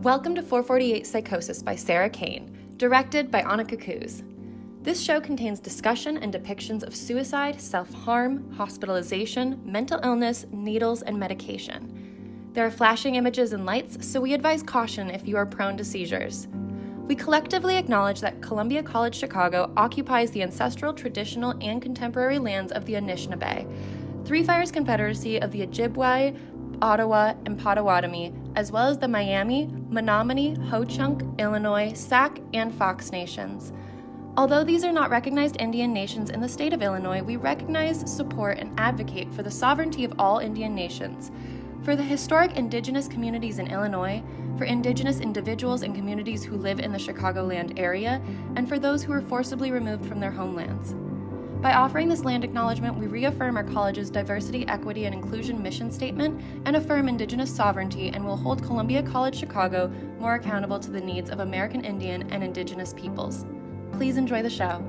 Welcome to 448 Psychosis by Sarah Kane, directed by Annika Kuz. This show contains discussion and depictions of suicide, self-harm, hospitalization, mental illness, needles, and medication. There are flashing images and lights, so we advise caution if you are prone to seizures. We collectively acknowledge that Columbia College Chicago occupies the ancestral, traditional, and contemporary lands of the Anishinaabe, Three Fires Confederacy of the Ojibwe, Ottawa, and Potawatomi, as well as the Miami, Menominee, Ho-Chunk, Illinois, Sac, and Fox nations. Although these are not recognized Indian nations in the state of Illinois, we recognize, support, and advocate for the sovereignty of all Indian nations, for the historic Indigenous communities in Illinois, for Indigenous individuals and communities who live in the Chicagoland area, and for those who were forcibly removed from their homelands. By offering this land acknowledgement, we reaffirm our college's diversity, equity, and inclusion mission statement and affirm Indigenous sovereignty, and will hold Columbia College Chicago more accountable to the needs of American Indian and Indigenous peoples. Please enjoy the show.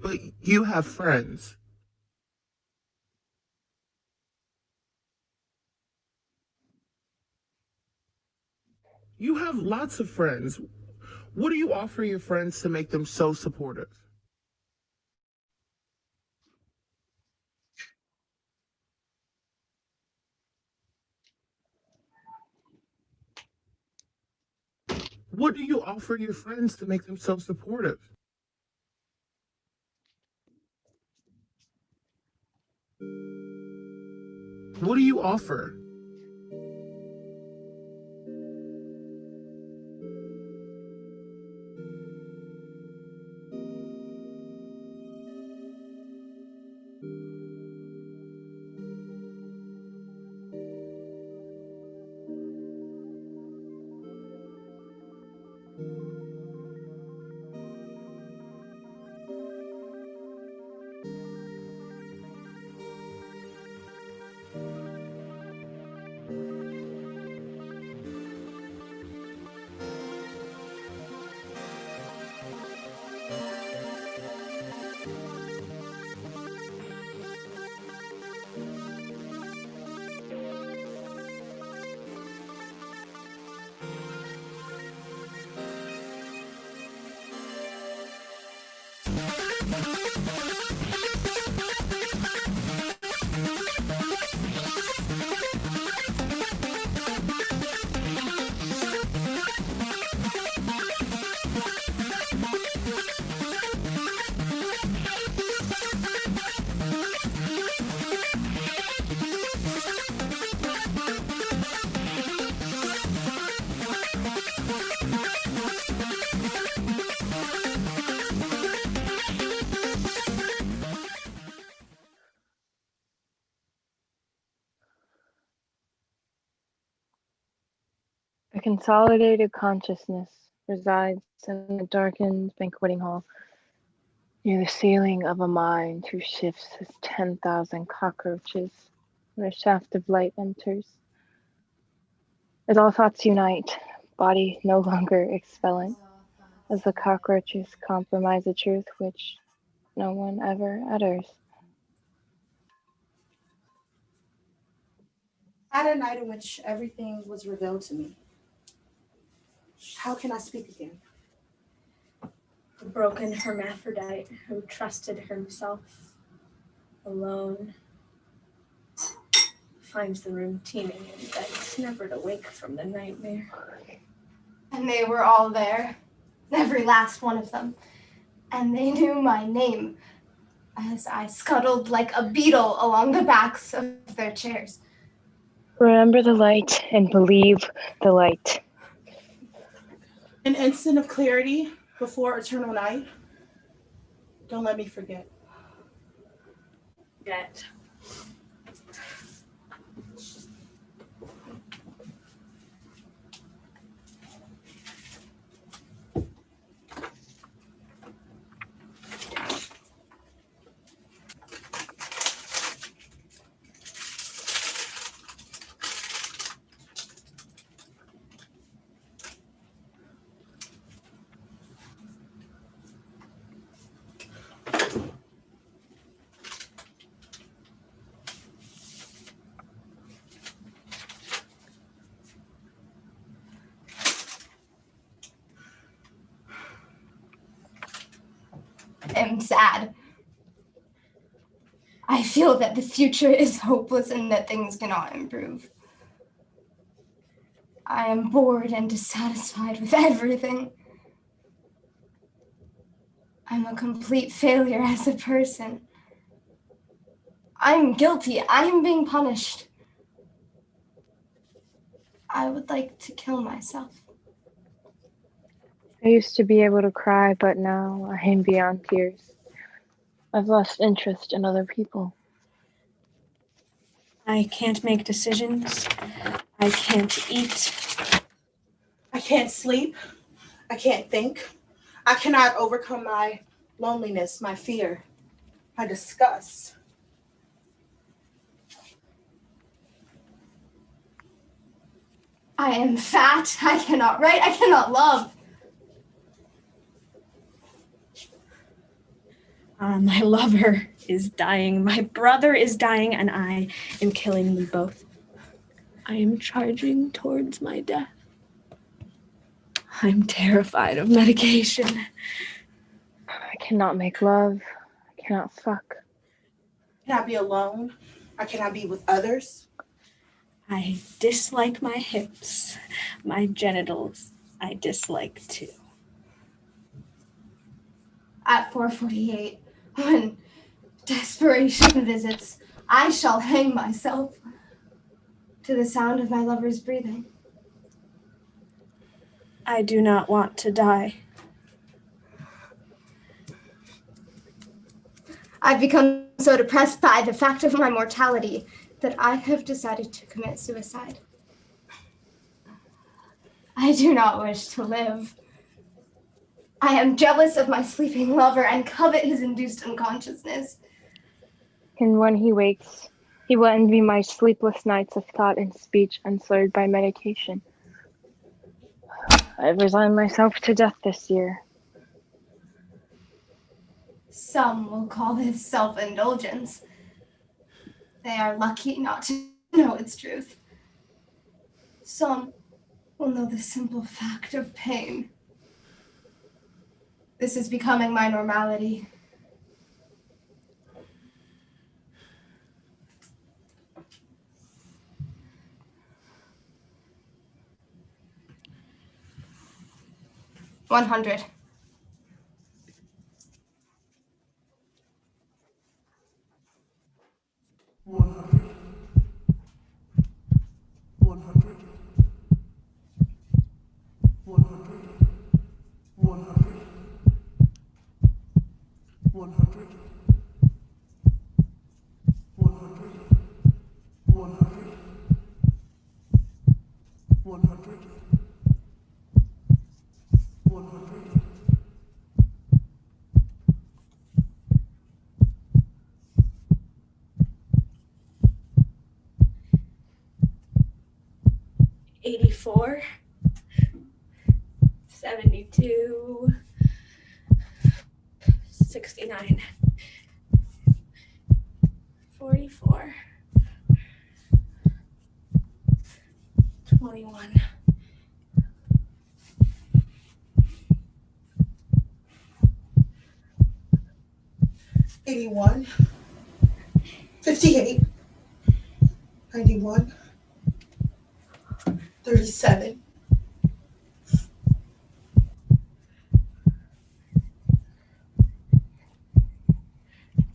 But you have friends. You have lots of friends. What do you offer your friends to make them so supportive? What do you offer your friends to make them so supportive? What do you offer? consolidated consciousness resides in the darkened banqueting hall, near the ceiling of a mind whose shifts as 10,000 cockroaches when a shaft of light enters. As all thoughts unite, body no longer expellant, as the cockroaches compromise a truth which no one ever utters. At a night in which everything was revealed to me, how can I speak again? The broken hermaphrodite who trusted himself alone finds the room teeming and begs never to wake from the nightmare. And they were all there, every last one of them, and they knew my name as I scuttled like a beetle along the backs of their chairs. Remember the light and believe the light. An instant of clarity before eternal night. Don't let me forget. Yet I'm sad. I feel that the future is hopeless and that things cannot improve. I am bored and dissatisfied with everything. I'm a complete failure as a person. I'm guilty. I'm being punished. I would like to kill myself. I used to be able to cry, but now I am beyond tears. I've lost interest in other people. I can't make decisions. I can't eat. I can't sleep. I can't think. I cannot overcome my loneliness, my fear, my disgust. I am fat. I cannot write. I cannot love. My lover is dying. My brother is dying, and I am killing them both. I am charging towards my death. I'm terrified of medication. I cannot make love. I cannot fuck. I cannot be alone. I cannot be with others. I dislike my hips, my genitals. I dislike too. At 4:48, when desperation visits, I shall hang myself to the sound of my lover's breathing. I do not want to die. I've become so depressed by the fact of my mortality that I have decided to commit suicide. I do not wish to live. I am jealous of my sleeping lover and covet his induced unconsciousness. And when he wakes, he will envy my sleepless nights of thought and speech unslurred by medication. I've resigned myself to death this year. Some will call this self-indulgence. They are lucky not to know its truth. Some will know the simple fact of pain. This is becoming my normality. $100. 84, 72, 69, 44, 21. 81, 58, 91, 37,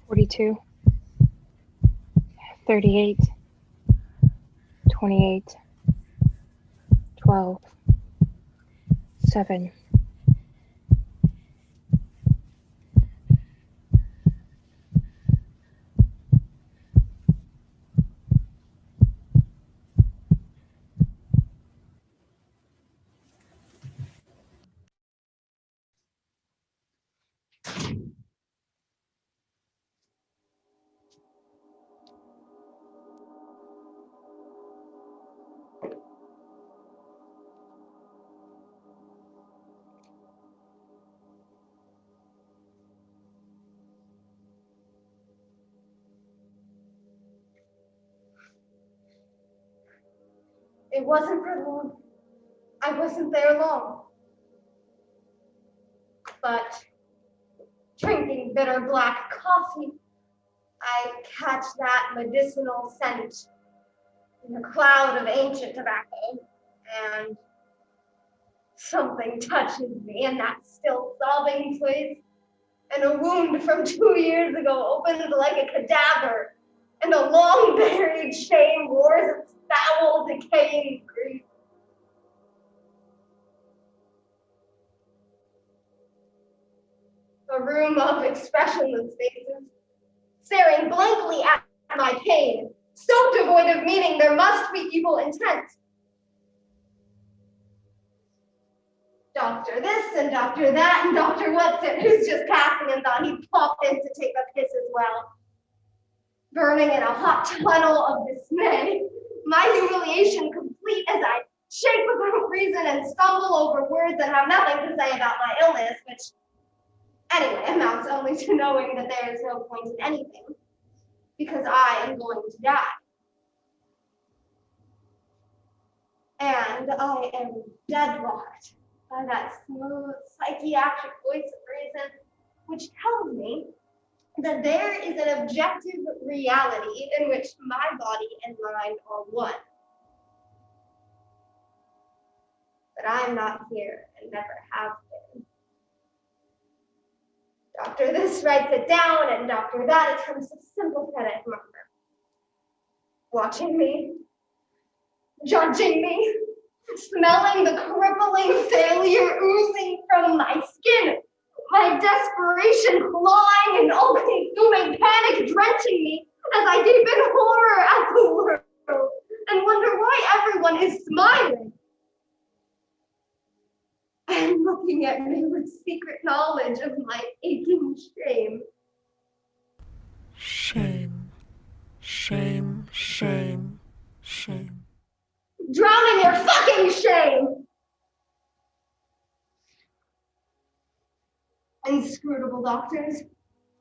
42, 38, 28, 12, 7. It wasn't for long. I wasn't there long. But drinking bitter black coffee, I catch that medicinal scent in a cloud of ancient tobacco, and something touches me in that still sobbing place, and a wound from 2 years ago opens like a cadaver, and a long-buried shame roars its foul, decaying grief. A room of expressionless faces, staring blankly at my pain, so devoid of meaning there must be evil intent. Doctor this and doctor that and Dr. What's-it, who's just passing and thought he'd pop in to take a piss as well. Burning in a hot tunnel of dismay, my humiliation complete as I shake without reason and stumble over words that have nothing to say about my illness, which anyway amounts only to knowing that there is no point in anything, because I am going to die. And I am deadlocked by that smooth psychiatric voice of reason, which tells me that there is an objective reality in which my body and mind are one. But I am not here and never have been. Doctor this writes it down, and doctor that, it comes a sympathetic murmur. Watching me, judging me, smelling the crippling failure oozing from my skin, my desperation clawing and all-consuming panic drenching me as I gape in horror at the world and wonder why everyone is smiling and looking at me with secret knowledge of my aching shame. Shame, shame, shame, shame. Drown in your fucking shame! Inscrutable doctors,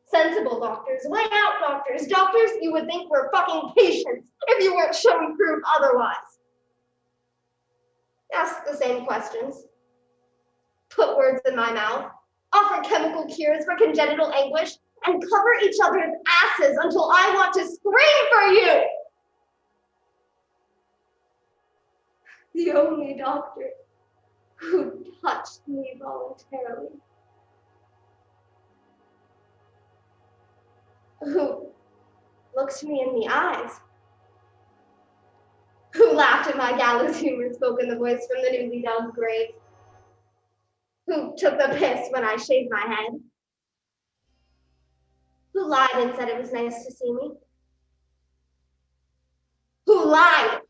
sensible doctors, way out doctors, doctors you would think were fucking patients if you weren't showing proof otherwise. Ask the same questions, put words in my mouth, offer chemical cures for congenital anguish, and cover each other's asses until I want to scream for you! The only doctor who touched me voluntarily, who looked me in the eyes, who laughed at my gallows humor, spoke in the voice from the newly dug grave, who took the piss when I shaved my head, who lied and said it was nice to see me, who lied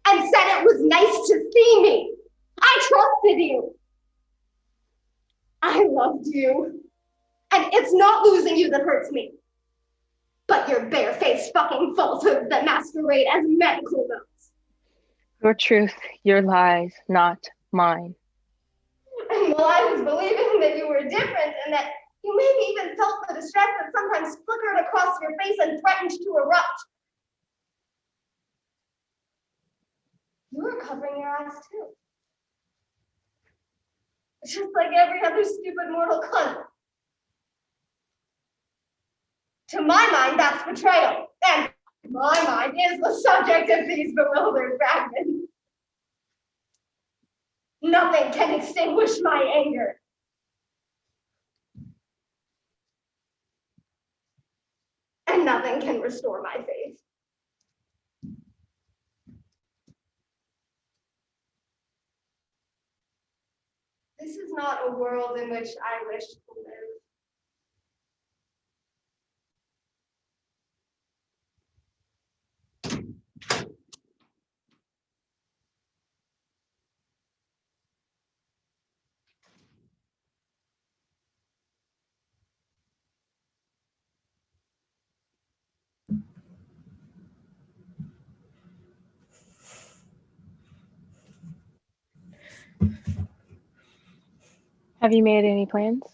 and said it was nice to see me. I trusted you. I loved you. And it's not losing you that hurts me, but your barefaced fucking falsehoods that masquerade as medical notes. Your truth, your lies, not mine. And while I was believing that you were different and that you maybe even felt the distress that sometimes flickered across your face and threatened to erupt, you were covering your eyes too. Just like every other stupid mortal cunt. To my mind, that's betrayal. And my mind is the subject of these bewildered fragments. Nothing can extinguish my anger. And nothing can restore my faith. This is not a world in which I wish to live. Have you made any plans?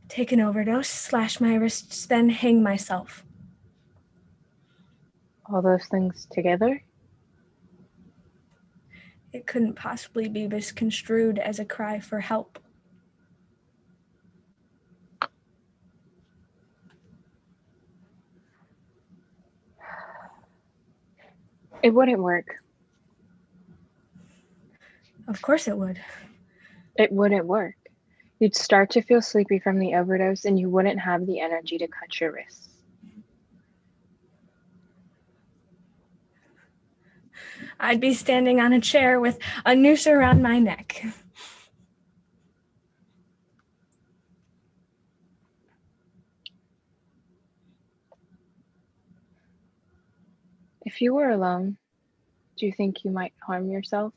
Take an overdose, slash my wrists, then hang myself. All those things together? It couldn't possibly be misconstrued as a cry for help. It wouldn't work. Of course it would. It wouldn't work. You'd start to feel sleepy from the overdose and you wouldn't have the energy to cut your wrists. I'd be standing on a chair with a noose around my neck. If you were alone, do you think you might harm yourself?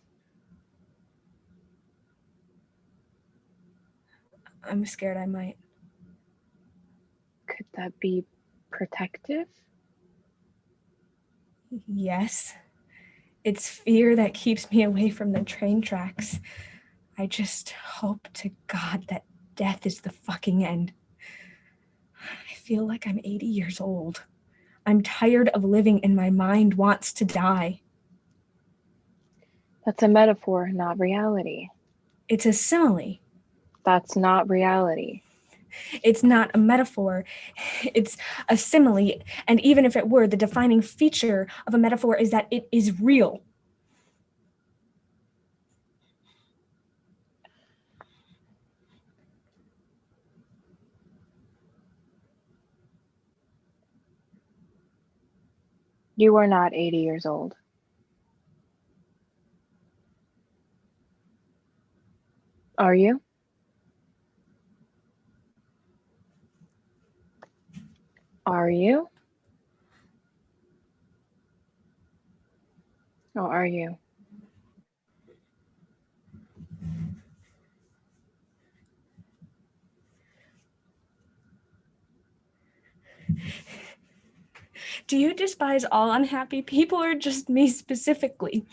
I'm scared I might. Could that be protective? Yes. It's fear that keeps me away from the train tracks. I just hope to God that death is the fucking end. I feel like I'm 80 years old. I'm tired of living and my mind wants to die. That's a metaphor, not reality. It's a simile. That's not reality. It's not a metaphor. It's a simile. And even if it were, the defining feature of a metaphor is that it is real. You are not 80 years old. Are you? Are you? Or are you? Do you despise all unhappy people or just me specifically?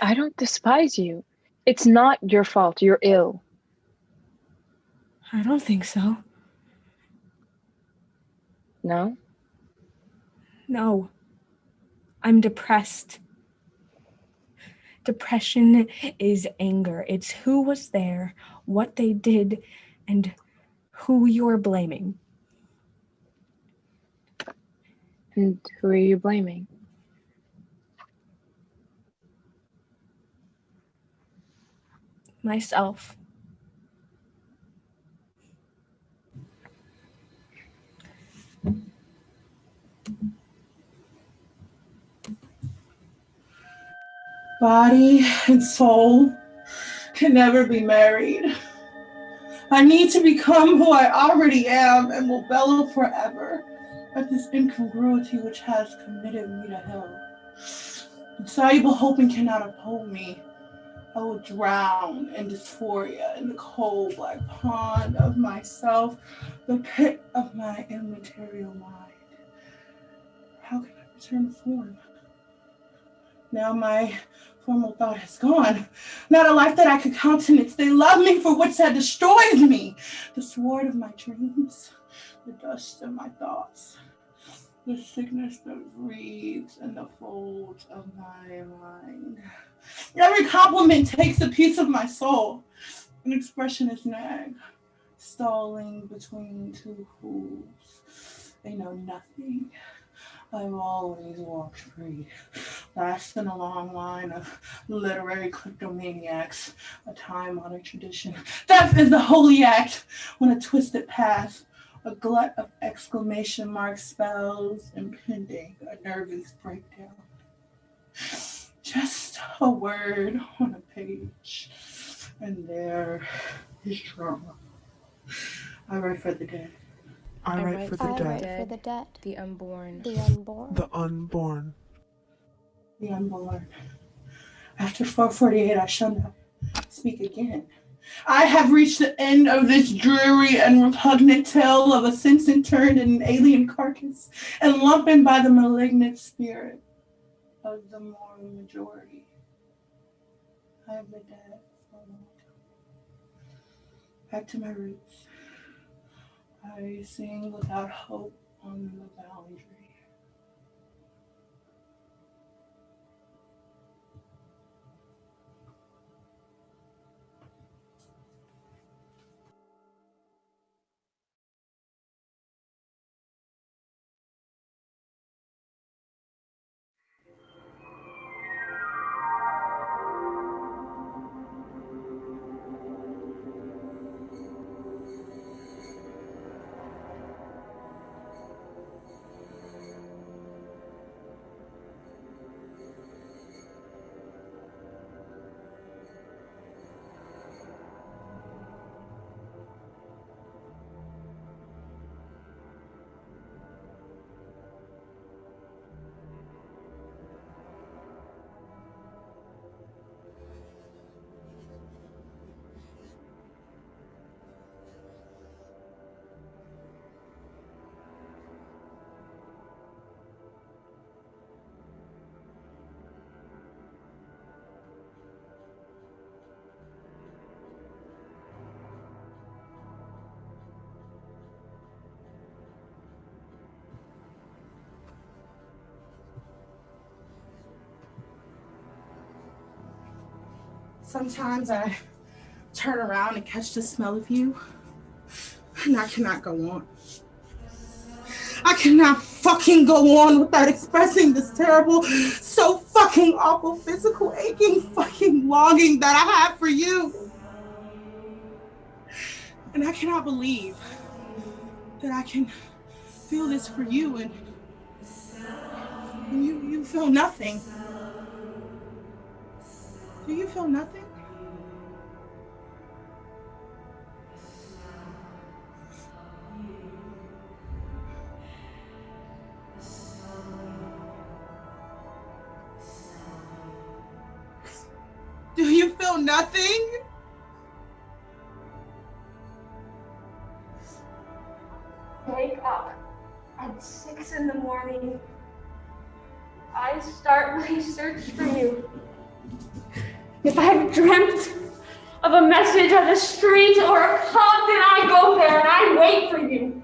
I don't despise you. It's not your fault. You're ill. I don't think so. No? No. I'm depressed. Depression is anger. It's who was there, what they did, and who you're blaming. And who are you blaming? Myself. Body and soul can never be married. I need to become who I already am and will bellow forever at this incongruity which has committed me to hell. Insoluble hoping cannot uphold me. I will drown in dysphoria in the cold black pond of myself, the pit of my immaterial mind. How can I return to form. Now my formal thought is gone. Not a life that I could countenance. They love me for which that destroys me. The sword of my dreams, the dust of my thoughts, the sickness that breathes in the folds of my mind. Every compliment takes a piece of my soul. An expression is nag, stalling between two fools. They know nothing. I've always walked free, last in a long line of literary kleptomaniacs, a time-honored tradition. Death is the holy act on a twisted path. A glut of exclamation marks spells impending a nervous breakdown. Just a word on a page, and there is trauma. I write for the dead. I write for the dead, for the dead, the unborn, the unborn, the unborn. The unborn. After 448, I shall not speak again. I have reached the end of this dreary and repugnant tale of a sense turned in an alien carcass and lumped by the malignant spirit of the moral majority. I have been dead for a long time. Back to my roots. I sing without hope on the boundary. Sometimes I turn around and catch the smell of you, and I cannot go on. I cannot fucking go on without expressing this terrible, so fucking awful physical aching fucking longing that I have for you. And I cannot believe that I can feel this for you and you feel nothing. Do you feel nothing? Do you feel nothing? Wake up at 6 in the morning. I start my search for you. If I've dreamt of a message on the street or a pub, then I go there and I wait for you.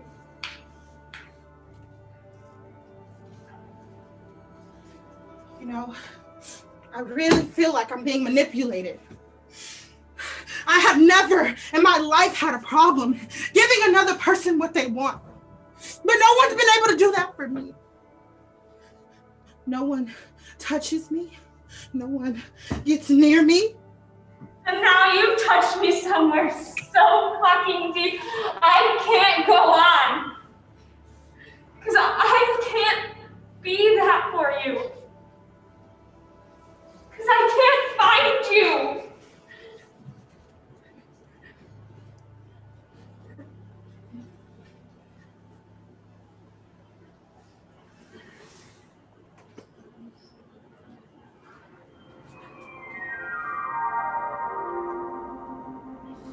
You know, I really feel like I'm being manipulated. I have never in my life had a problem giving another person what they want. But no one's been able to do that for me. No one touches me. No one gets near me. And now you touched me somewhere so fucking deep. I can't go on. Because I can't be that for you. Because I can't find you.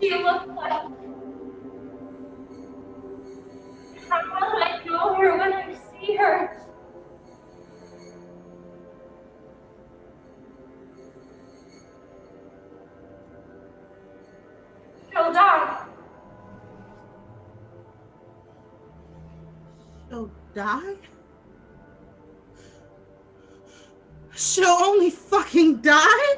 She looked like She'll die? She'll only fucking die?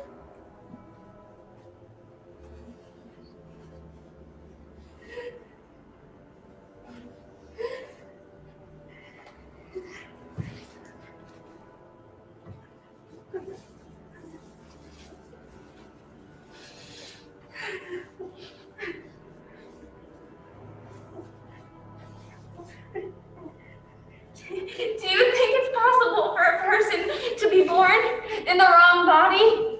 Do you think it's possible for a person to be born in the wrong body?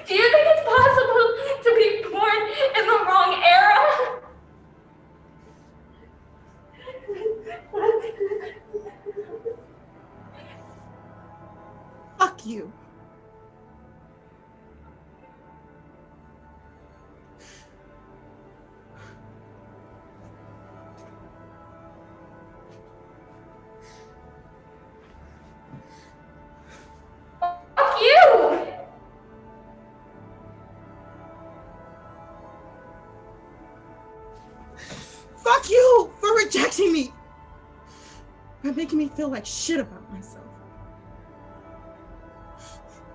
Do you think it's possible to be born in the wrong era? Fuck you. Fuck you! Fuck you for rejecting me. For making me feel like shit about myself.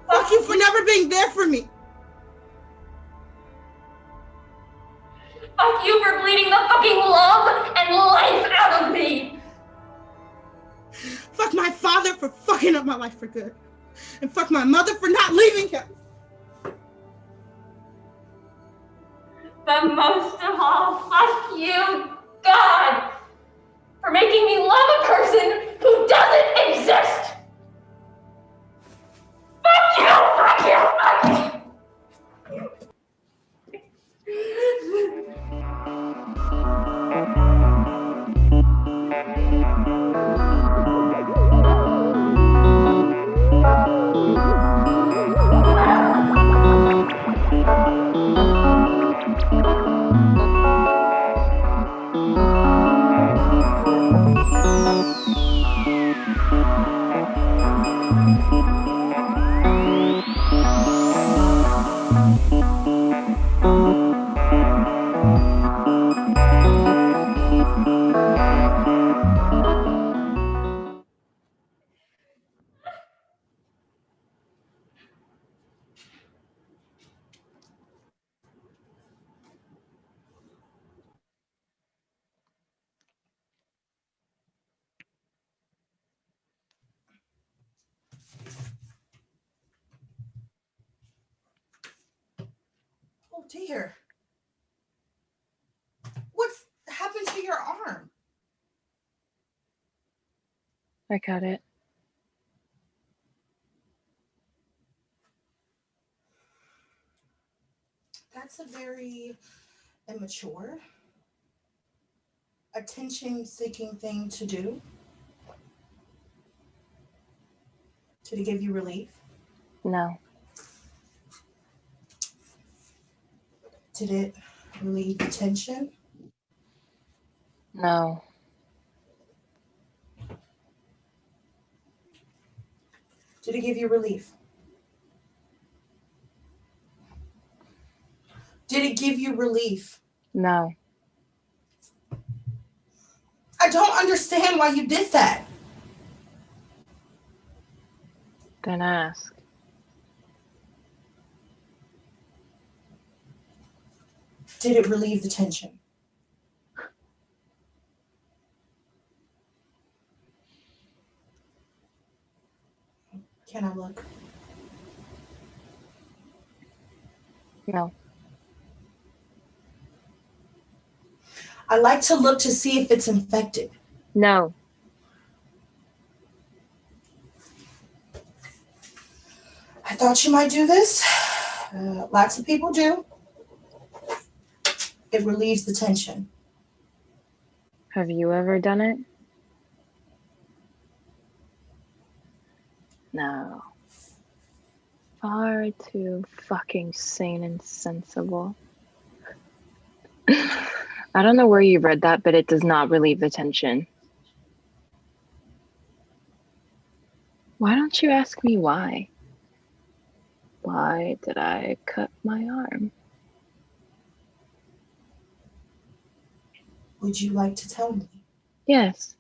Fuck you for never being there for me. Fuck you for bleeding the fucking love and life out of me! Fuck my father for fucking up my life for good. And fuck my mother for not leaving him. But most of all, fuck you, God, for making me love a person who doesn't exist! Fuck you! Fuck you! Fuck you! Oh dear. What's happened to your arm? I got it. That's a very immature, attention-seeking thing to do. Did it give you relief? No. Did it relieve the tension? No. Did it give you relief? Did it give you relief? No. I don't understand why you did that. Then ask. Did it relieve the tension? Can I look? No. I like to look to see if it's infected. No. I thought you might do this. Lots of people do. It relieves the tension. Have you ever done it? No. Far too fucking sane and sensible. I don't know where you read that, but it does not relieve the tension. Why don't you ask me why? Why did I cut my arm? Would you like to tell me? Yes.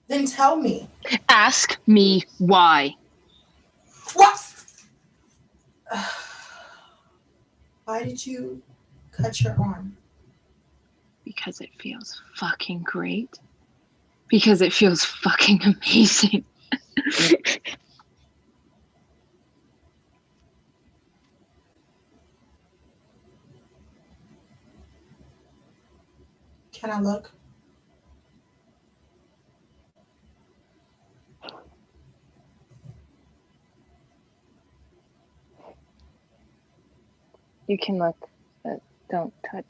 Then tell me. Ask me why. What? Why did you cut your arm? Because it feels fucking great. Because it feels fucking amazing. Can I look? You can look, but don't touch.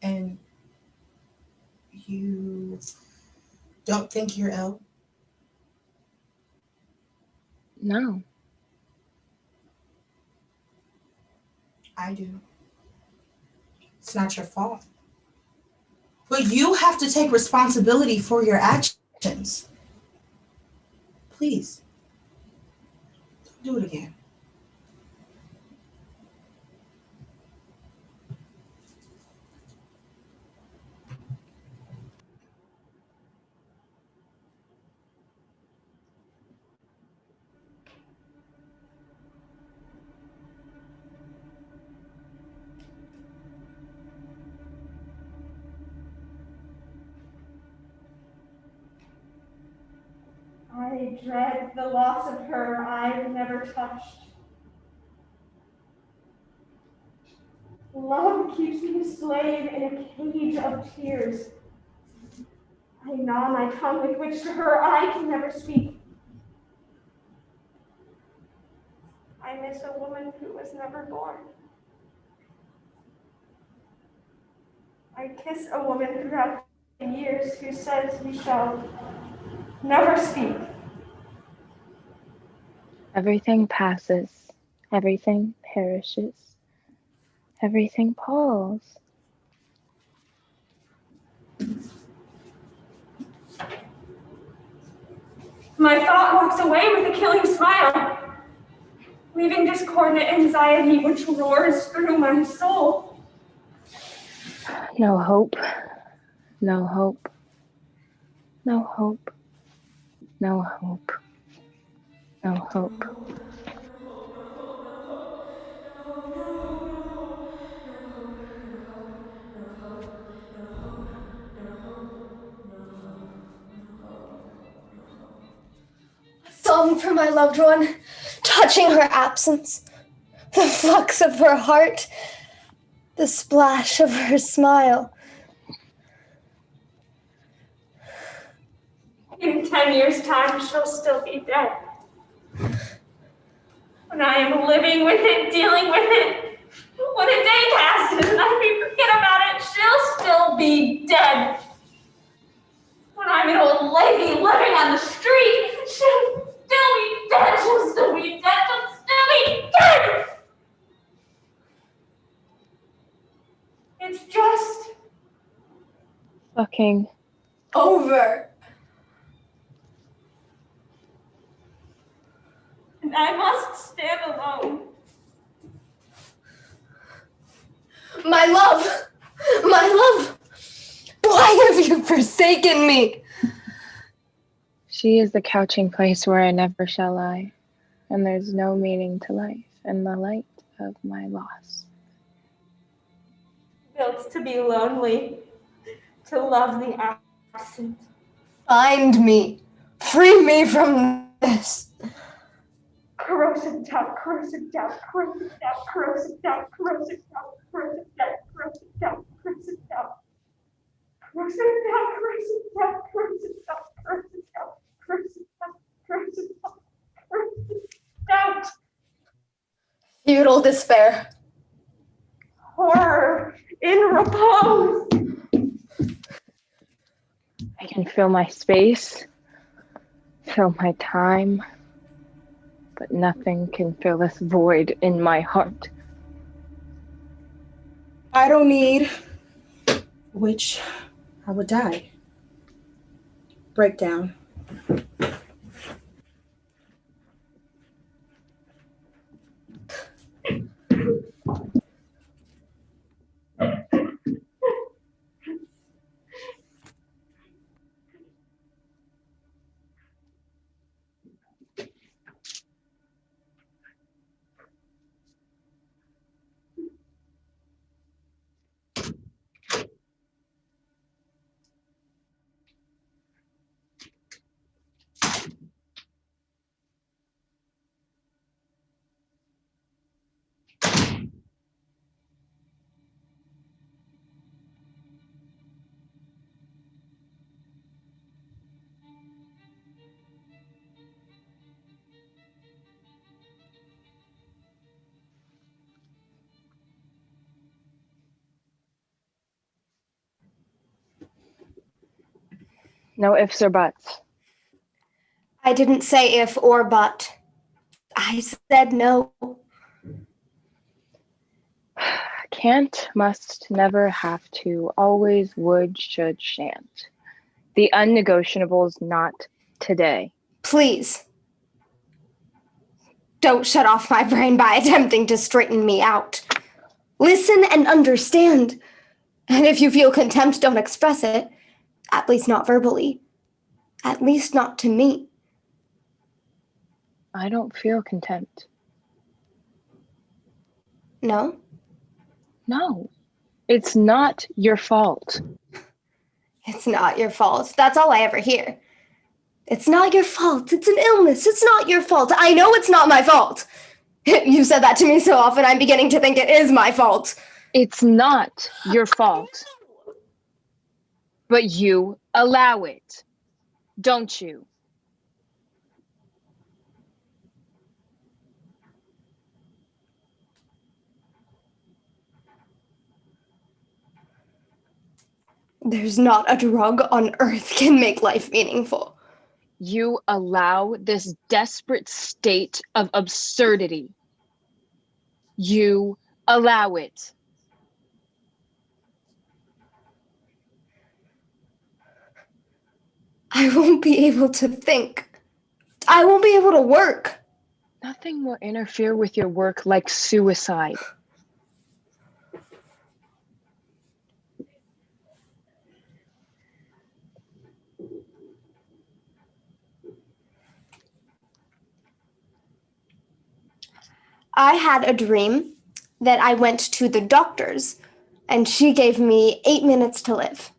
And you don't think you're ill? No. I do. It's not your fault. But you have to take responsibility for your actions. Please. Don't do it again. I dread the loss of her I've never touched. Love keeps me a slave in a cage of tears. I gnaw my tongue with which to her I can never speak. I miss a woman who was never born. I kiss a woman throughout the years who says we shall never speak. Everything passes. Everything perishes. Everything palls. My thought walks away with a killing smile, leaving discordant anxiety which roars through my soul. No hope. No hope. No hope. No hope. No hope. A song for my loved one, touching her absence, the flux of her heart, the splash of her smile. In 10 years' time, she'll still be dead. When I am living with it, dealing with it, when a day passes and I forget about it, she'll still be dead. When I'm an old lady living on the street, she'll still be dead, she'll still be dead, she'll still be dead! It's just Fucking Over. and I must stand alone. My love, why have you forsaken me? She is the couching place where I never shall lie, and there's no meaning to life in the light of my loss. Built to be lonely, to love the absent. Find me, free me from this. Corrosive doubt, corrosive doubt, corrosive doubt, corrosive doubt, corrosive doubt, corrosive doubt, corrosive doubt, corrosive doubt. Corrosive doubt, corrosive doubt, corrosive doubt, corrosive doubt, corrosive doubt, corrosive doubt, corrosive doubt. Futile despair. Horror in repose. I can fill my space, fill my time, but nothing can fill this void in my heart. I don't need which I would die. Breakdown. No ifs or buts. I didn't say if or but. I said no. Can't, must, never, have to, always, would, should, shan't. The unnegotiables, not today. Please. Don't shut off my brain by attempting to straighten me out. Listen and understand. And if you feel contempt, don't express it. At least not verbally. At least not to me. I don't feel contempt. No? No, it's not your fault. It's not your fault. That's all I ever hear. It's not your fault. It's an illness. It's not your fault. I know it's not my fault. You said that to me so often, I'm beginning to think it is my fault. It's not your fault. But you allow it, don't you? There's not a drug on earth can make life meaningful. You allow this desperate state of absurdity. You allow it. I won't be able to think. I won't be able to work. Nothing will interfere with your work like suicide. I had a dream that I went to the doctor's and she gave me 8 minutes to live.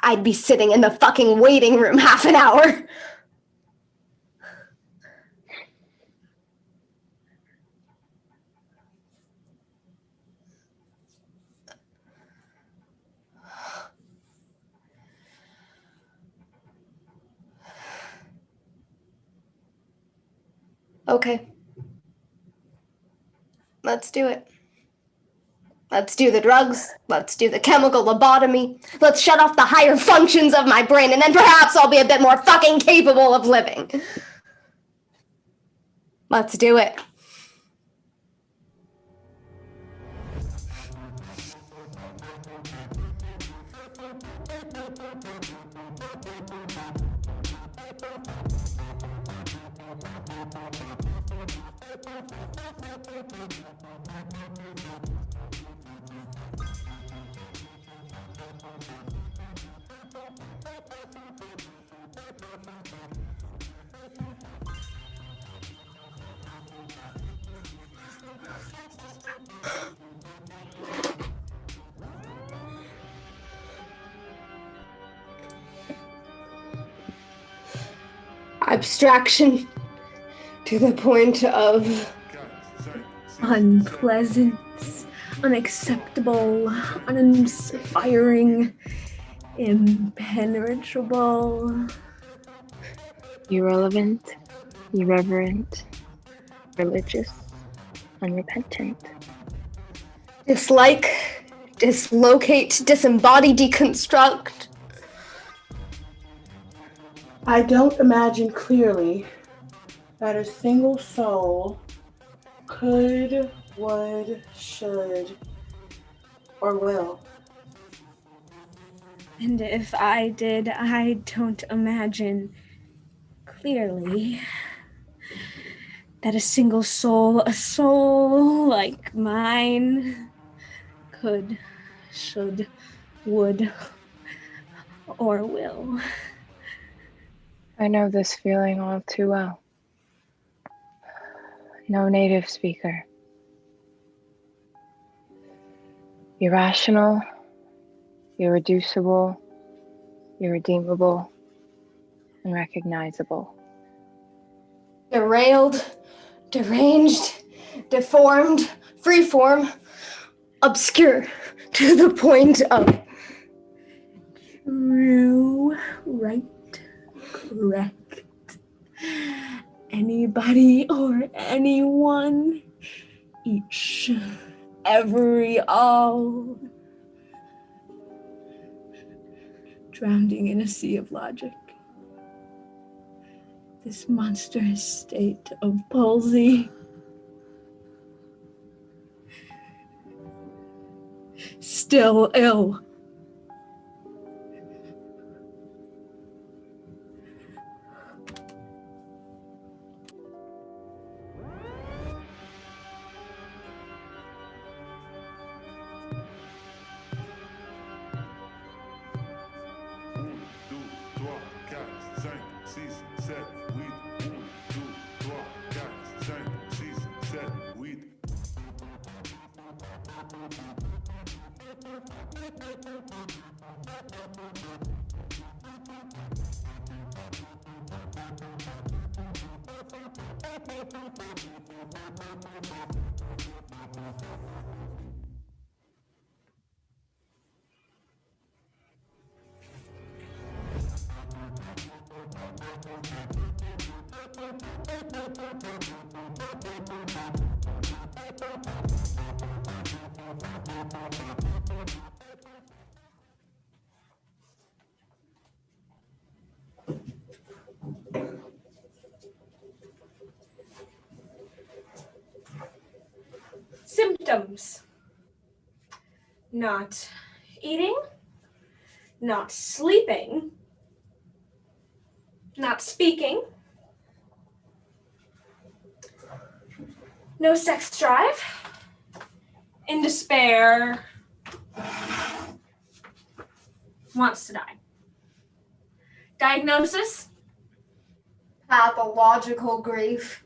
I'd be sitting in the fucking waiting room half an hour. Okay. Let's do it. Let's do the drugs. Let's do the chemical lobotomy. Let's shut off the higher functions of my brain, and then perhaps I'll be a bit more fucking capable of living. Let's do it. Abstraction to the point of unpleasant, unacceptable, uninspiring, impenetrable, Irrelevant, irreverent, religious, unrepentant. dislike, dislocate, disembody, deconstruct. I don't imagine clearly that a single soul could, would, should, or will. And if I did, I don't imagine clearly that a soul like mine, could, should, would, or will. I know this feeling all too well. No native speaker. Irrational, irreducible, irredeemable, and recognizable. Derailed, deranged, deformed, freeform, obscure, to the point of True, right, correct. Anybody or anyone, each, every, all. Drowning in a sea of logic. This monstrous state of palsy. Still ill. Symptoms. Not eating, not sleeping, not speaking, no sex drive, in despair, wants to die. Diagnosis? pathological grief.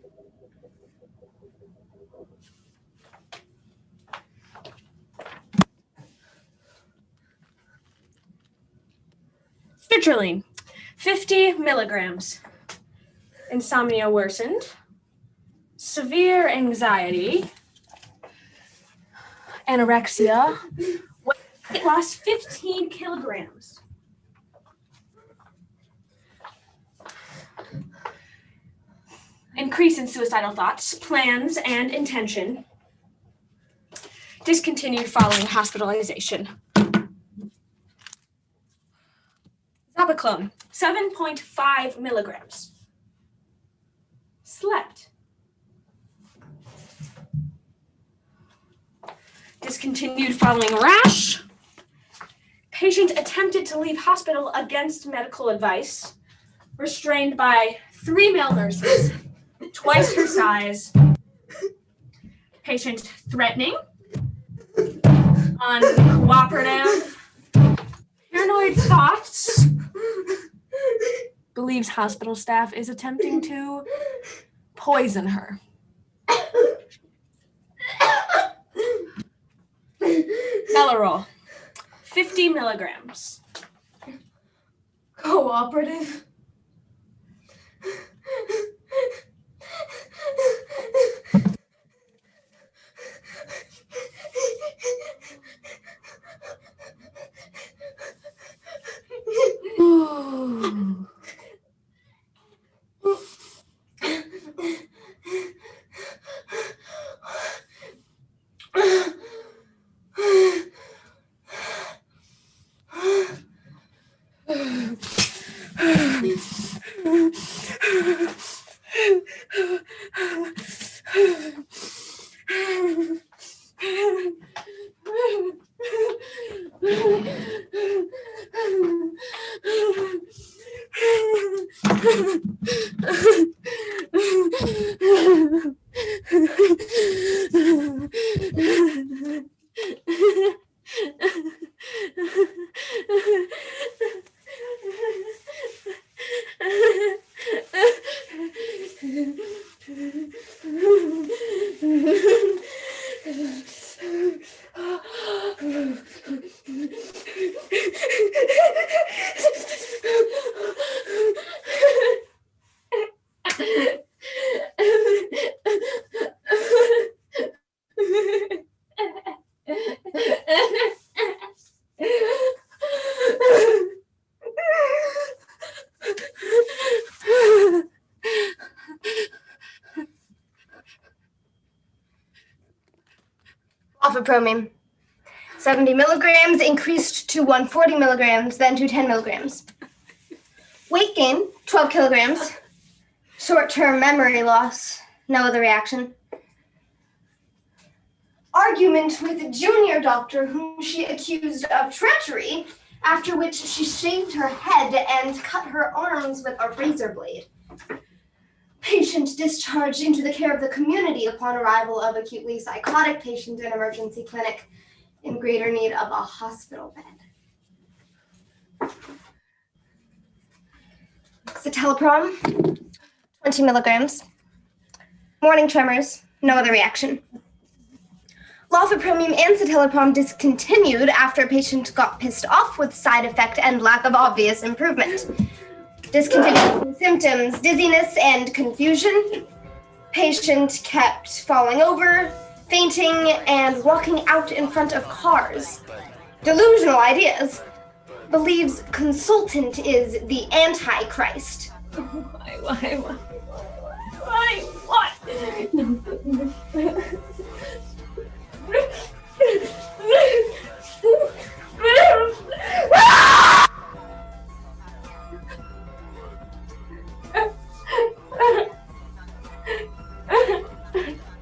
Sertraline, 50 milligrams. Insomnia worsened. Severe anxiety. Anorexia. Weight loss 15 kilograms. Increase in suicidal thoughts, plans, and intention. Discontinued following hospitalization. Zabaclone, 7.5 milligrams. Slept. Discontinued following rash. Patient attempted to leave hospital against medical advice. Restrained by 3 male nurses, twice her size. Patient threatening. Uncooperative. Paranoid thoughts. Believes hospital staff is attempting to poison her. Delarol, 50 milligrams. Cooperative. Alpha-promine. 70 milligrams increased to 140 milligrams, then to 10 milligrams. Weight gain, 12 kilograms. Short-term memory loss, no other reaction. Argument with a junior doctor whom she accused of treachery, after which she shaved her head and cut her arms with a razor blade. Patient discharged into the care of the community upon arrival of acutely psychotic patient in emergency clinic in greater need of a hospital bed. Citalopram, 20 milligrams. Morning tremors, no other reaction. Lofepromine and citalopram discontinued after patient got pissed off with side effect and lack of obvious improvement. Discontinued symptoms, dizziness and confusion. Patient kept falling over, fainting, and walking out in front of cars. Delusional ideas. Believes consultant is the Antichrist. Why?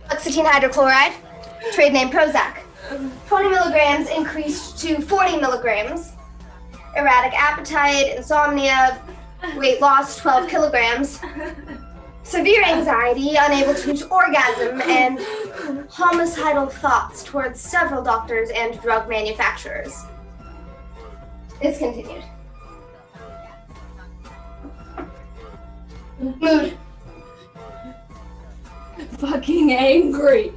Oxetine hydrochloride, trade name Prozac. 20 milligrams increased to 40 milligrams. Erratic appetite, insomnia, weight loss 12 kilograms. Severe anxiety, unable to reach orgasm, and homicidal thoughts towards several doctors and drug manufacturers. Discontinued. Mood. Fucking angry.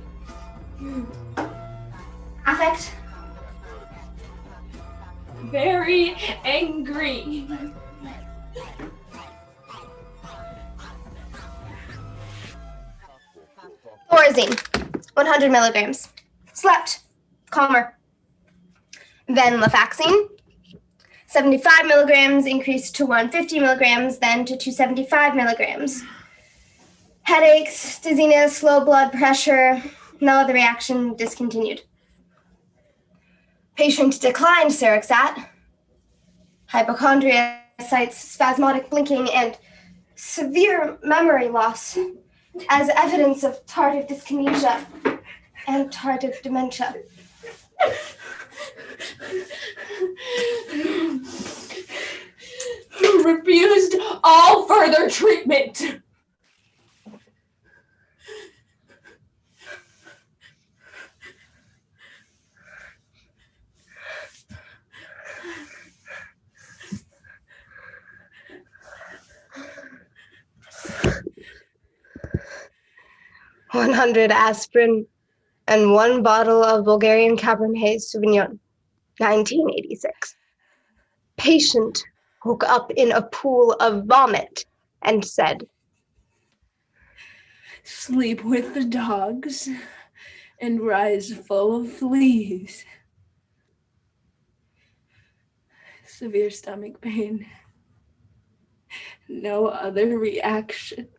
Affect. Very angry. Thorazine, 100 milligrams. Slept. Calmer. Venlafaxine, 75 milligrams increased to 150 milligrams, then to 275 milligrams. Headaches, dizziness, low blood pressure, no other reaction, discontinued. Patient declined Seroxat. Hypochondria cites spasmodic blinking and severe memory loss as evidence of tardive dyskinesia and tardive dementia. Refused all further treatment. $100 aspirin and 1 bottle of Bulgarian Cabernet Sauvignon, 1986. Patient woke up in a pool of vomit and said, Sleep with the dogs and rise full of fleas. Severe stomach pain. No other reaction.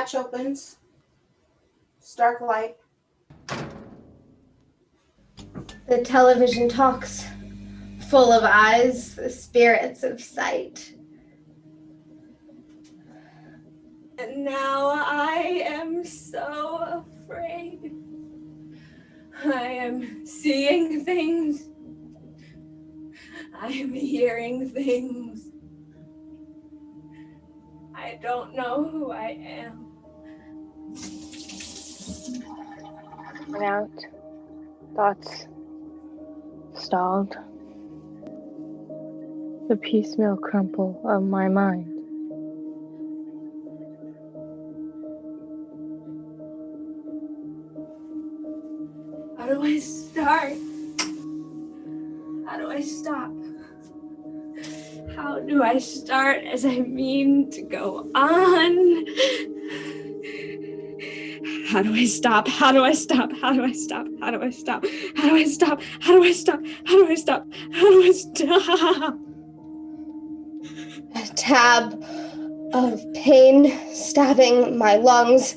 hatch opens. Stark light. The television talks, full of eyes, the spirits of sight. And now I am so afraid. I am seeing things. I am hearing things. I don't know who I am. Went out. Thoughts stalled. The piecemeal crumple of my mind. How do I start? How do I stop? How do I start as I mean to go on? How do I stop? How do I stop? How do I stop? How do I stop? How do I stop? How do I stop? How do I stop? How do I stop? A tab of pain stabbing my lungs.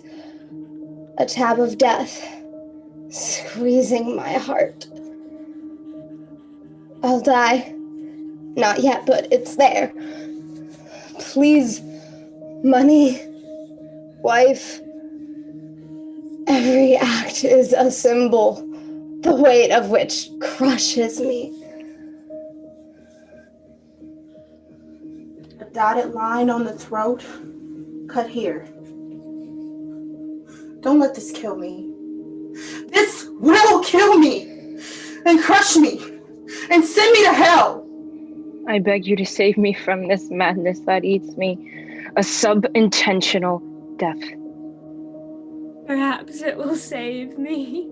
A tab of death squeezing my heart. I'll die. Not yet, but it's there. Please, money, wife. Every act is a symbol, the weight of which crushes me. A dotted line on the throat. Cut here. Don't let this kill me. This will kill me and crush me and send me to hell. I beg you to save me from this madness that eats me. A sub-intentional death. Perhaps it will save me.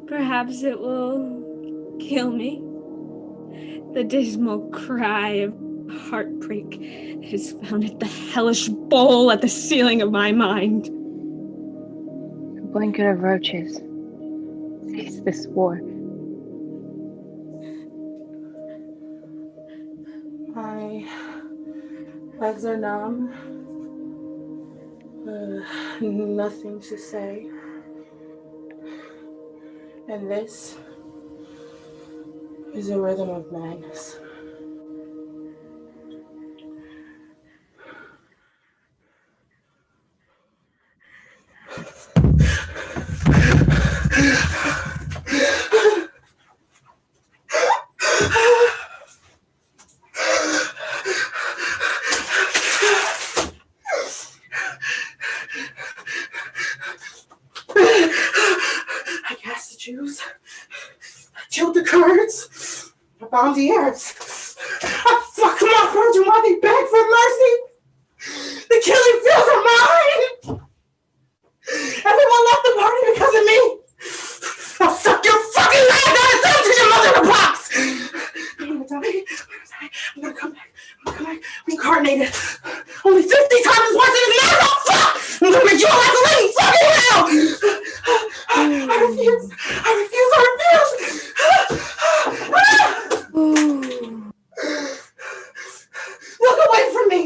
Perhaps it will kill me. The dismal cry of heartbreak that has founded the hellish bowl at the ceiling of my mind. A blanket of roaches. Cease this war. My legs are numb. Nothing to say. And this is a rhythm of madness. I gassed the Jews. I killed the Kurds. I bombed the Arabs. I fucked my Kurds while they begged for mercy. The killing fields are mine. Everyone left the party because of me. I'll suck your fucking leg out and send it to your mother in a box. I'm gonna die. I'm gonna come back. I'm incarnated. Only 50 times as worse than this man. Fuck! I'm gonna make your life a living fucking hell. I refuse. Look away from me.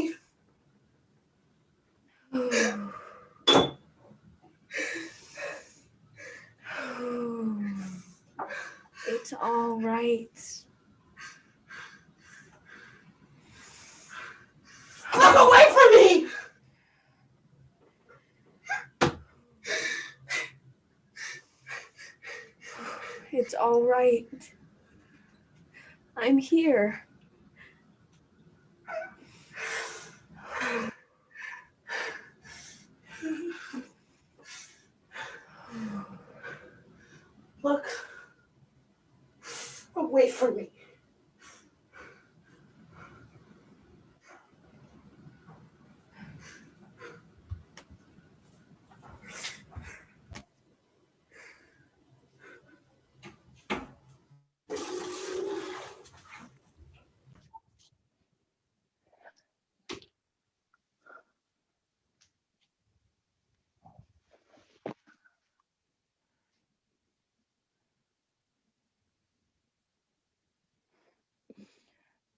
It's all right. Look away from me. It's all right. I'm here. Look away from me.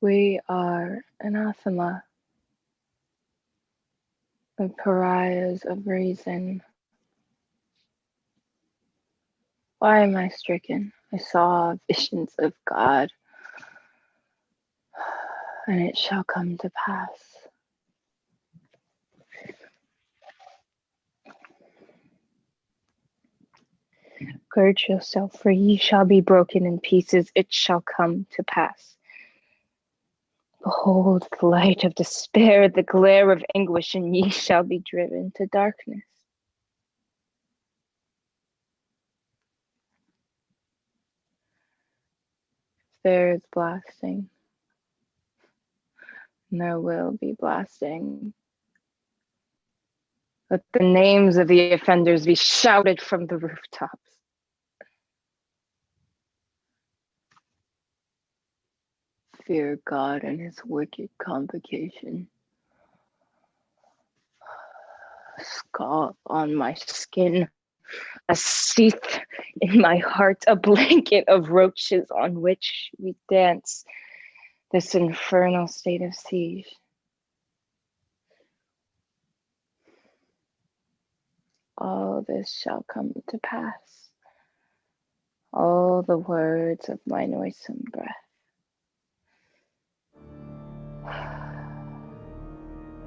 We are anathema. the pariahs of reason. Why am I stricken? I saw visions of God, and it shall come to pass. Gird yourself, for ye shall be broken in pieces. It shall come to pass. Behold the light of despair, the glare of anguish, and ye shall be driven to darkness. If there is blasting, there will be blasting. Let the names of the offenders be shouted from the rooftops. Fear God and his wicked convocation. A scar on my skin, a sheath in my heart, a blanket of roaches on which we dance this infernal state of siege. All this shall come to pass. All the words of my noisome breath.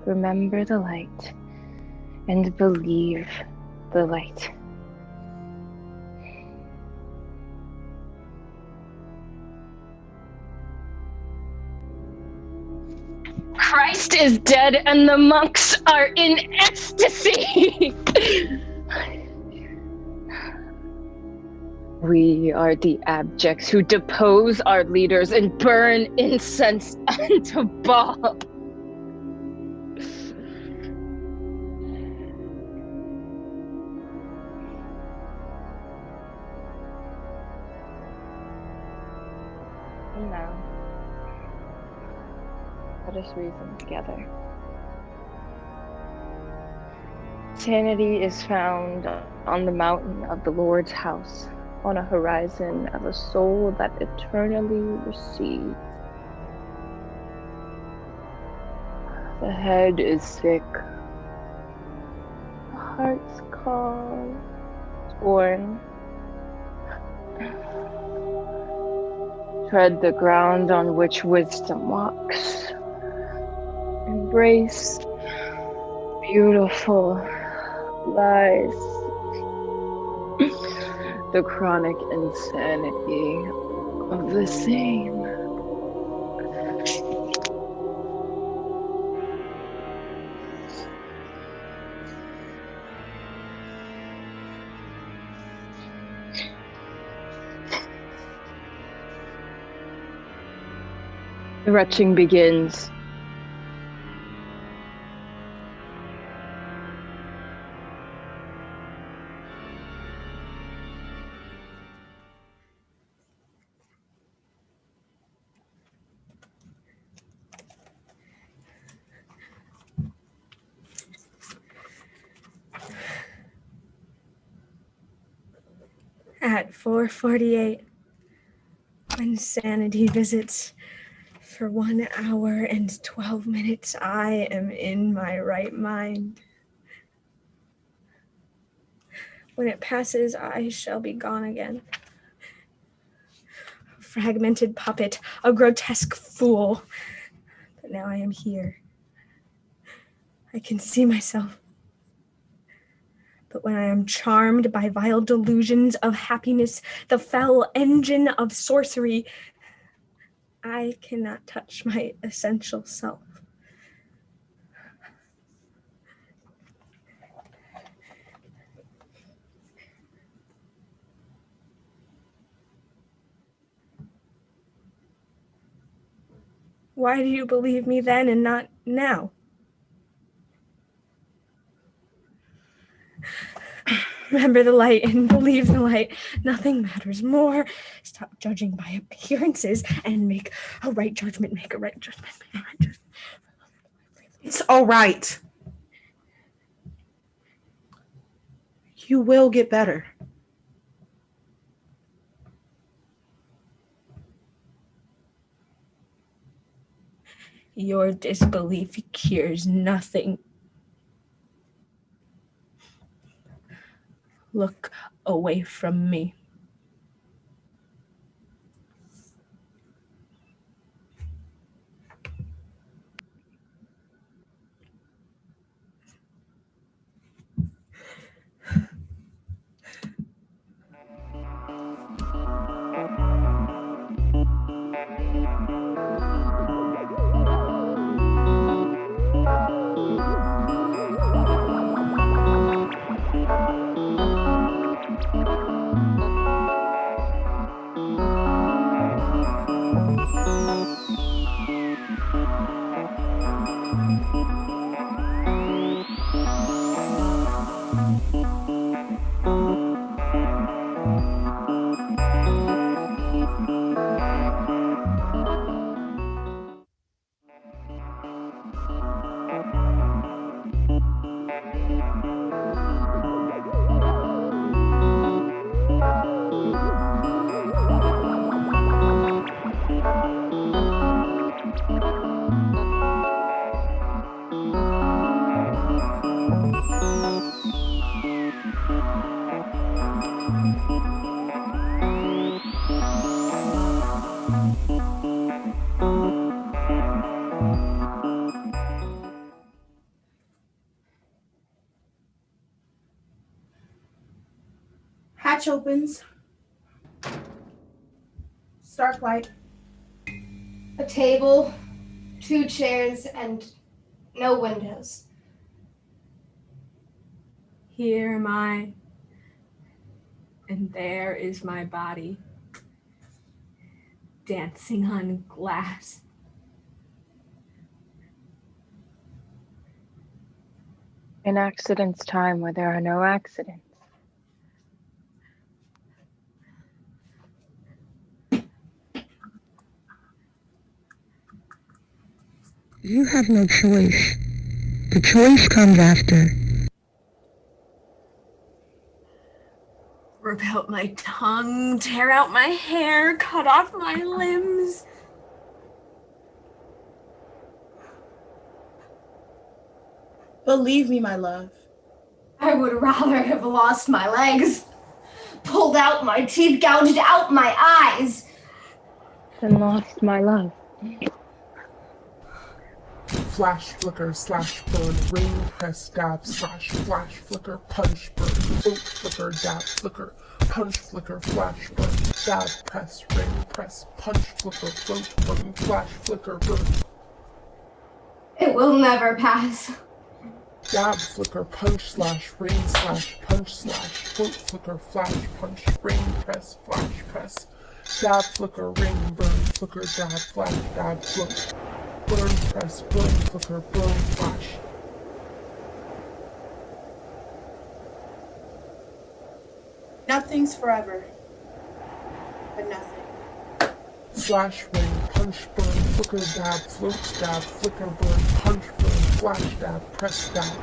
Remember the light and believe the light. Christ is dead and the monks are in ecstasy. We are the abjects who depose our leaders and burn incense unto Baal. And now, let us reason together. Sanity is found on the mountain of the Lord's house, on a horizon of a soul that eternally recedes. The head is sick, the heart's call, torn. Tread the ground on which wisdom walks. Embrace beautiful lies. The chronic insanity of the same. The retching begins. At 4:48, when sanity visits, for 1 hour and 12 minutes, I am in my right mind. When it passes, I shall be gone again. A fragmented puppet, a grotesque fool. But now I am here. I can see myself. But when I am charmed by vile delusions of happiness, the fell engine of sorcery, I cannot touch my essential self. Why do you believe me then and not now? Remember the light and believe the light. Nothing matters more. Stop judging by appearances and make a right judgment. Make a right judgment. Make a right judgment. It's all right. You will get better. Your disbelief cures nothing. look away from me. Hatch opens. Stark light. A table, 2 chairs, and no windows. Here am I, and there is my body, dancing on glass. An accident's time where there are no accidents. You have no choice. The choice comes after. Rip out my tongue, tear out my hair, cut off my limbs. Believe me, my love. I would rather have lost my legs, pulled out my teeth, gouged out my eyes. Then lost my love. Flash, flicker, slash, burn, ring, press, dab, slash, flash, flicker, punch, burn, float, flicker, dab, flicker, punch, flicker, flash, burn, dab, press, ring, press, punch, flicker, float, burn, flash, flicker, burn. It will never pass. Dab, flicker, punch, slash, ring, slash, punch, slash, float, flicker, flash, punch, ring, press, flash, press, dab, flicker, ring, burn, flicker, dab, flash, dab, float, burn, press, burn, flicker, burn, flash. Nothing's forever, but nothing. Slash, ring, punch, burn, flicker, dab, float, dab, flicker, burn, punch, burn, flash, dab, press, dab,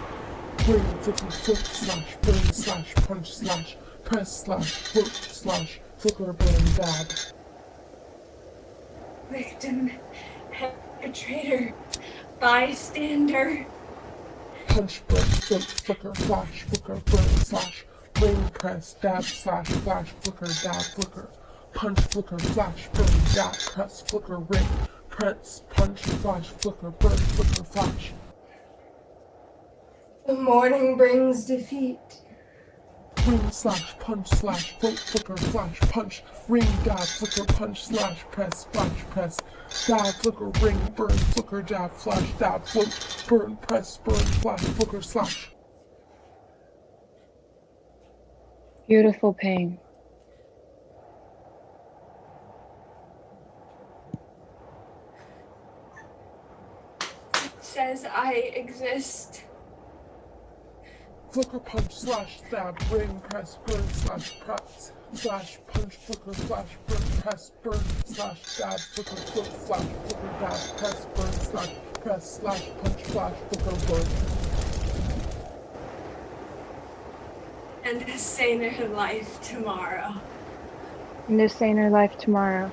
ring, flicker, float, slash, burn, slash, punch, slash, press, slash, float, slash, flicker, burn, dab. Victim, perpetrator, bystander. Punch, burn, float, flicker, flash, flicker, burn, slash, ring, press, dab, slash, flash, flicker, dab, flicker, punch, flicker, flash, burn, dab, press, flicker, ring, press, punch, flash, flicker, burn, flicker, flash. The morning brings defeat. Ring, slash, punch, slash, float, flicker, flash, punch, ring, dab, flicker, punch, slash, press, flash, press, dab, flicker, ring, burn, flicker, dab, flash, dab, float, burn, press, burn, flash, flicker, slash. Beautiful pain. It says I exist. Flicker, punch, slash, stab, ring, press, burn, slash, press, slash, punch, flicker, flash, burn, press, burn, slash, stab, flicker, float, flash, flicker, dab, press, burn, slash, punch, flash, flicker, burn. And a saner life tomorrow. And a saner life tomorrow.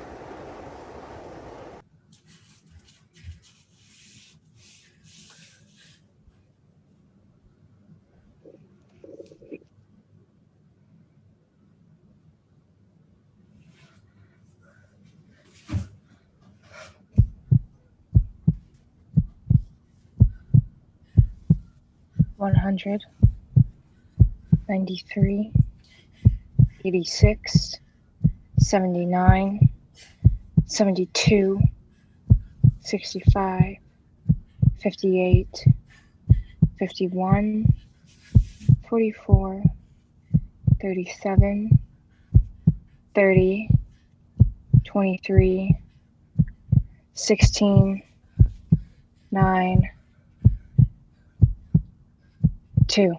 100, 93, 86, 79, 72, 65, 58, 51, 44, 37, 30, 23, 16, 9, 2.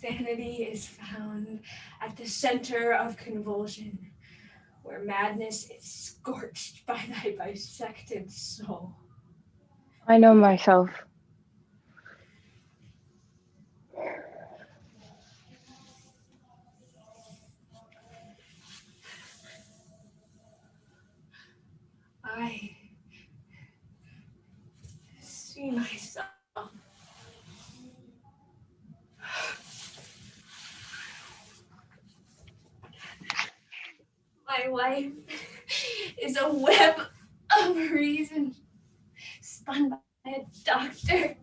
Sanity is found at the center of convulsion, where madness is scorched by thy bisected soul. I know myself. I see myself. My life is a web of reason spun by a doctor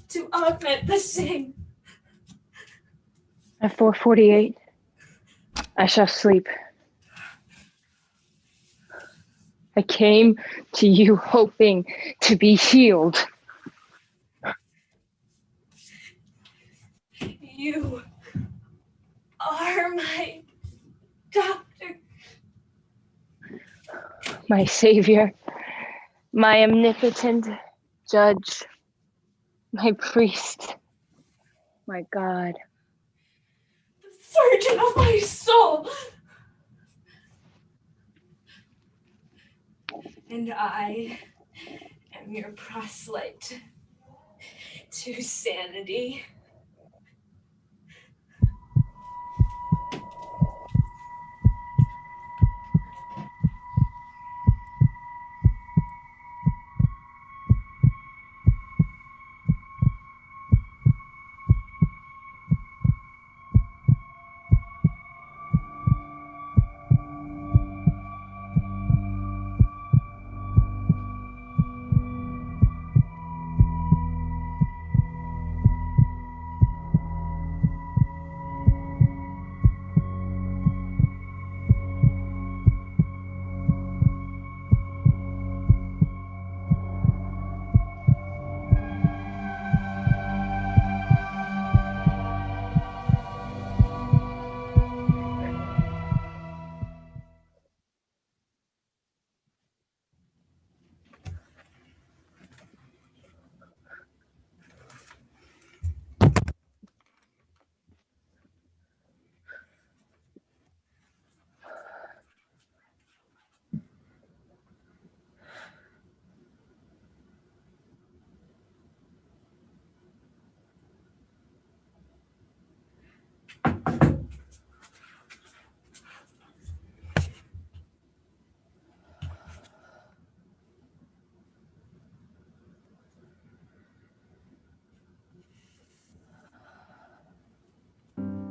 to augment the same. At 4:48, I shall sleep. I came to you hoping to be healed. You are my doctor. My savior, my omnipotent judge, my priest, my God. The virgin of my soul. And I am your proselyte to sanity.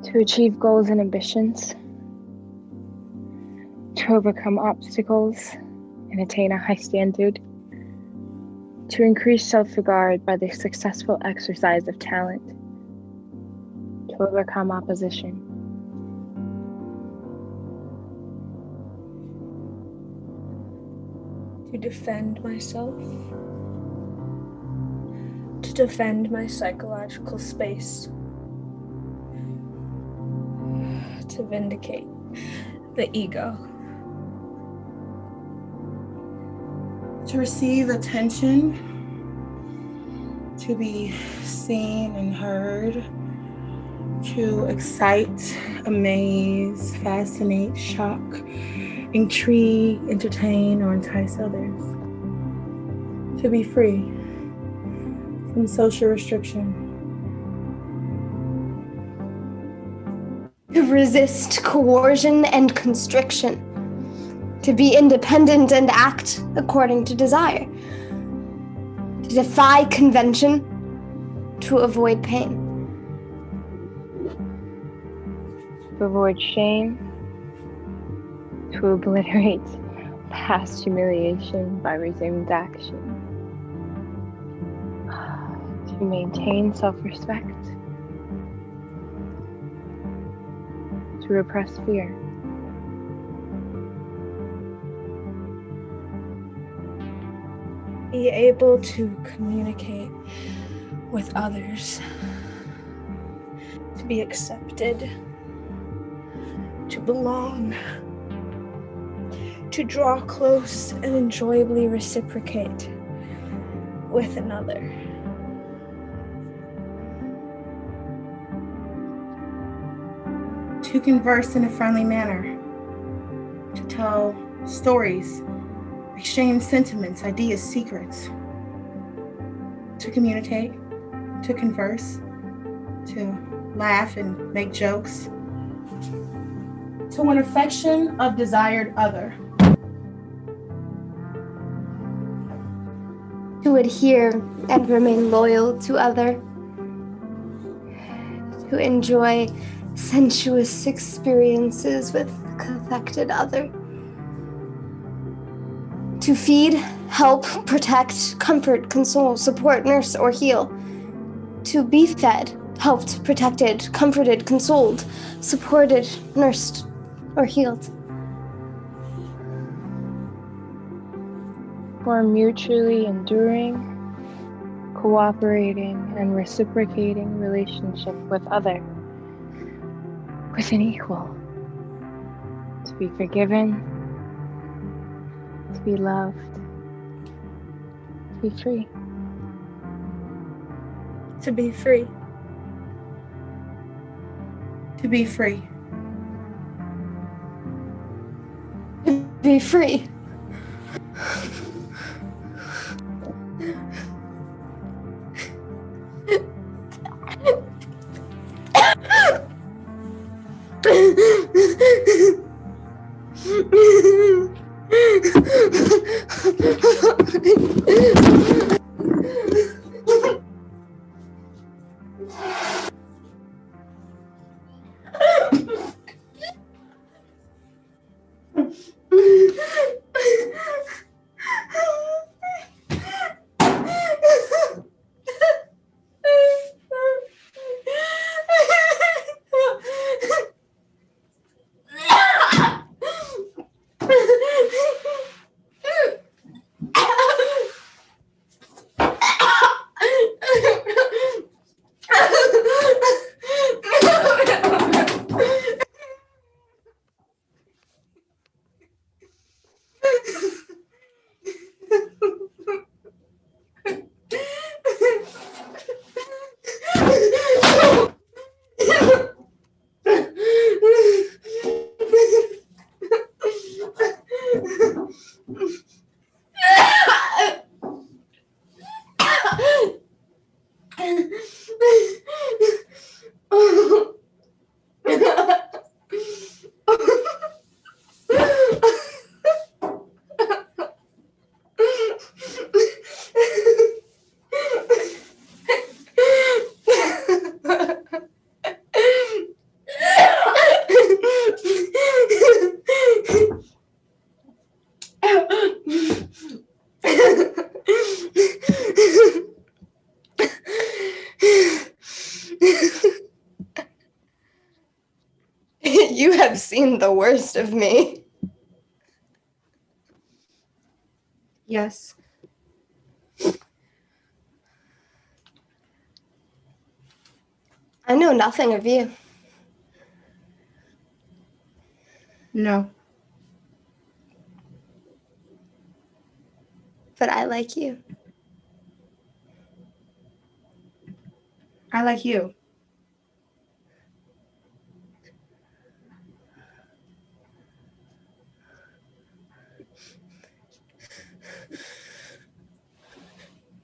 To achieve goals and ambitions, to overcome obstacles and attain a high standard, to increase self-regard by the successful exercise of talent, to overcome opposition. To defend myself, to defend my psychological space, to vindicate the ego, to receive attention to be seen and heard, to excite, amaze, fascinate, shock, intrigue, entertain, or entice others. To be free from social restriction. To resist coercion and constriction. To be independent and act according to desire. To defy convention. To avoid pain. To avoid shame, to obliterate past humiliation by resumed action, to maintain self-respect, to repress fear. Be able to communicate with others, to be accepted, to belong, to draw close and enjoyably reciprocate with another. To converse in a friendly manner, to tell stories, exchange sentiments, ideas, secrets, to communicate, to converse, to laugh and make jokes, to win affection of desired other. To adhere and remain loyal to other. To enjoy sensuous experiences with affected other. To feed, help, protect, comfort, console, support, nurse, or heal. To be fed, helped, protected, comforted, consoled, supported, nursed, or healed. For a mutually enduring, cooperating, and reciprocating relationship with other, with an equal. To be forgiven, to be loved, to be free. To be free. To be free. Be free. You have seen the worst of me. Yes. I know nothing of you. No. But I like you. I like you.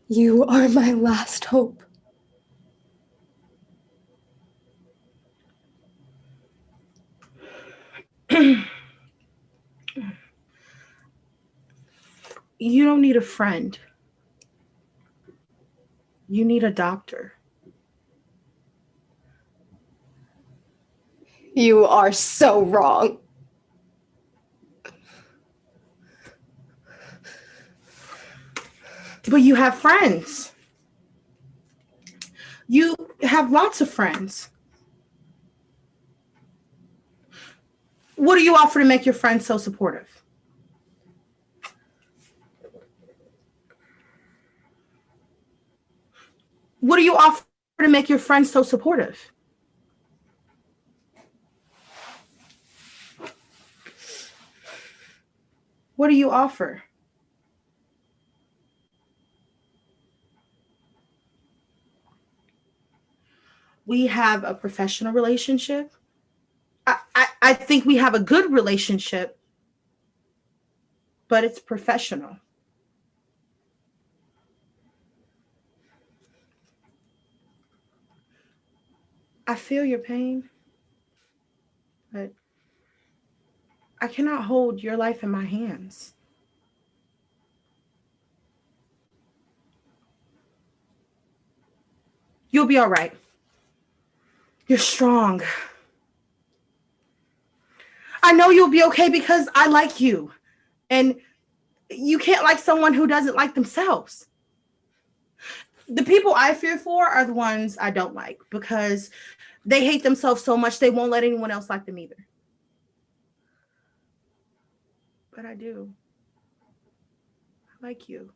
You are my last hope. You don't need a friend. You need a doctor. You are so wrong. But you have friends. You have lots of friends. What do you offer to make your friends so supportive? What do you offer to make your friends so supportive? What do you offer? We have a professional relationship. I think we have a good relationship, but it's professional. I feel your pain, but I cannot hold your life in my hands. You'll be all right. You're strong. I know you'll be okay because I like you. And you can't like someone who doesn't like themselves. The people I fear for are the ones I don't like because they hate themselves so much they won't let anyone else like them either. But I do. I like you.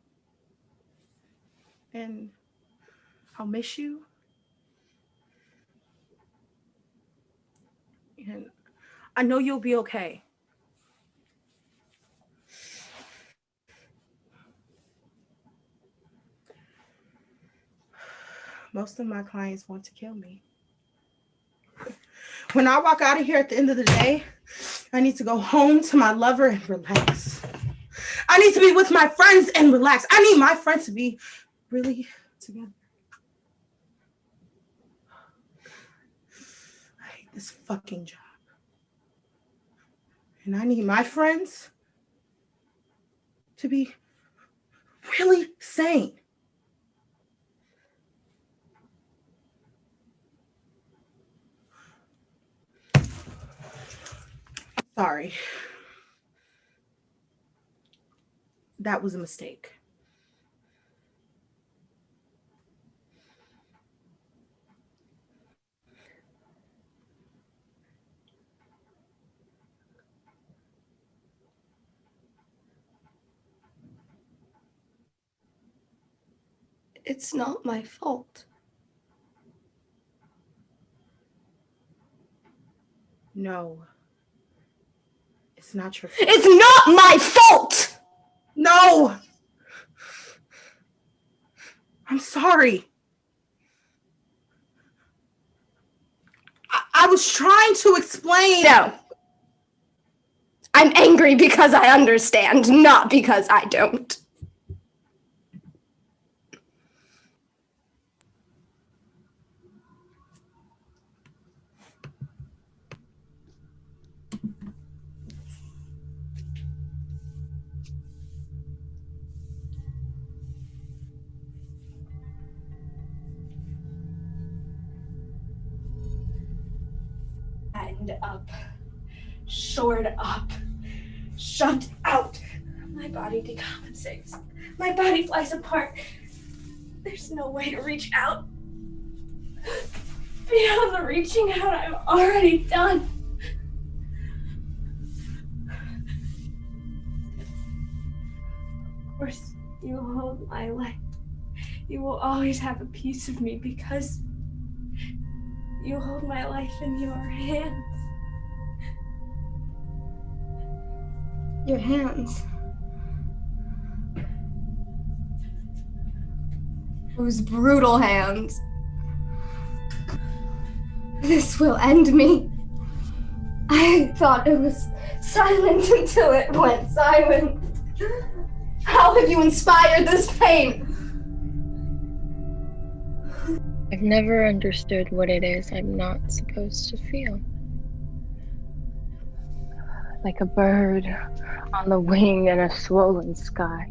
And I'll miss you. And I know you'll be okay. Most of my clients want to kill me. When I walk out of here at the end of the day, I need to go home to my lover and relax. I need to be with my friends and relax. I need my friends to be really together. I hate this fucking job. And I need my friends to be really sane. Sorry. That was a mistake. It's not my fault. No. It's not your fault. It's not my fault! No! I'm sorry. I was trying to explain. No. I'm angry because I understand, not because I don't. Fattened up, shored up, shoved out. My body decompensates. My body flies apart. There's no way to reach out. Beyond the reaching out I've already done. Of course, you hold my life. You will always have a piece of me because you hold my life in your hands. Your hands. Those brutal hands. This will end me. I thought it was silent until it went silent. How have you inspired this pain? I've never understood what it is I'm not supposed to feel. Like a bird on the wing in a swollen sky.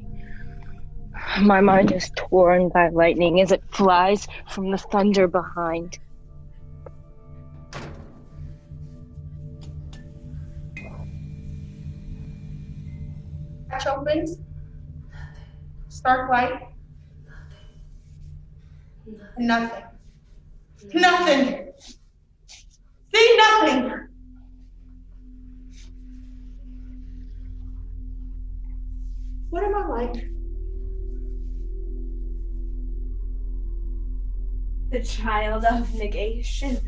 My mind is torn by lightning as it flies from the thunder behind. Hatch opens. Stark light. Nothing. Nothing. See nothing. What am I like? The child of negation.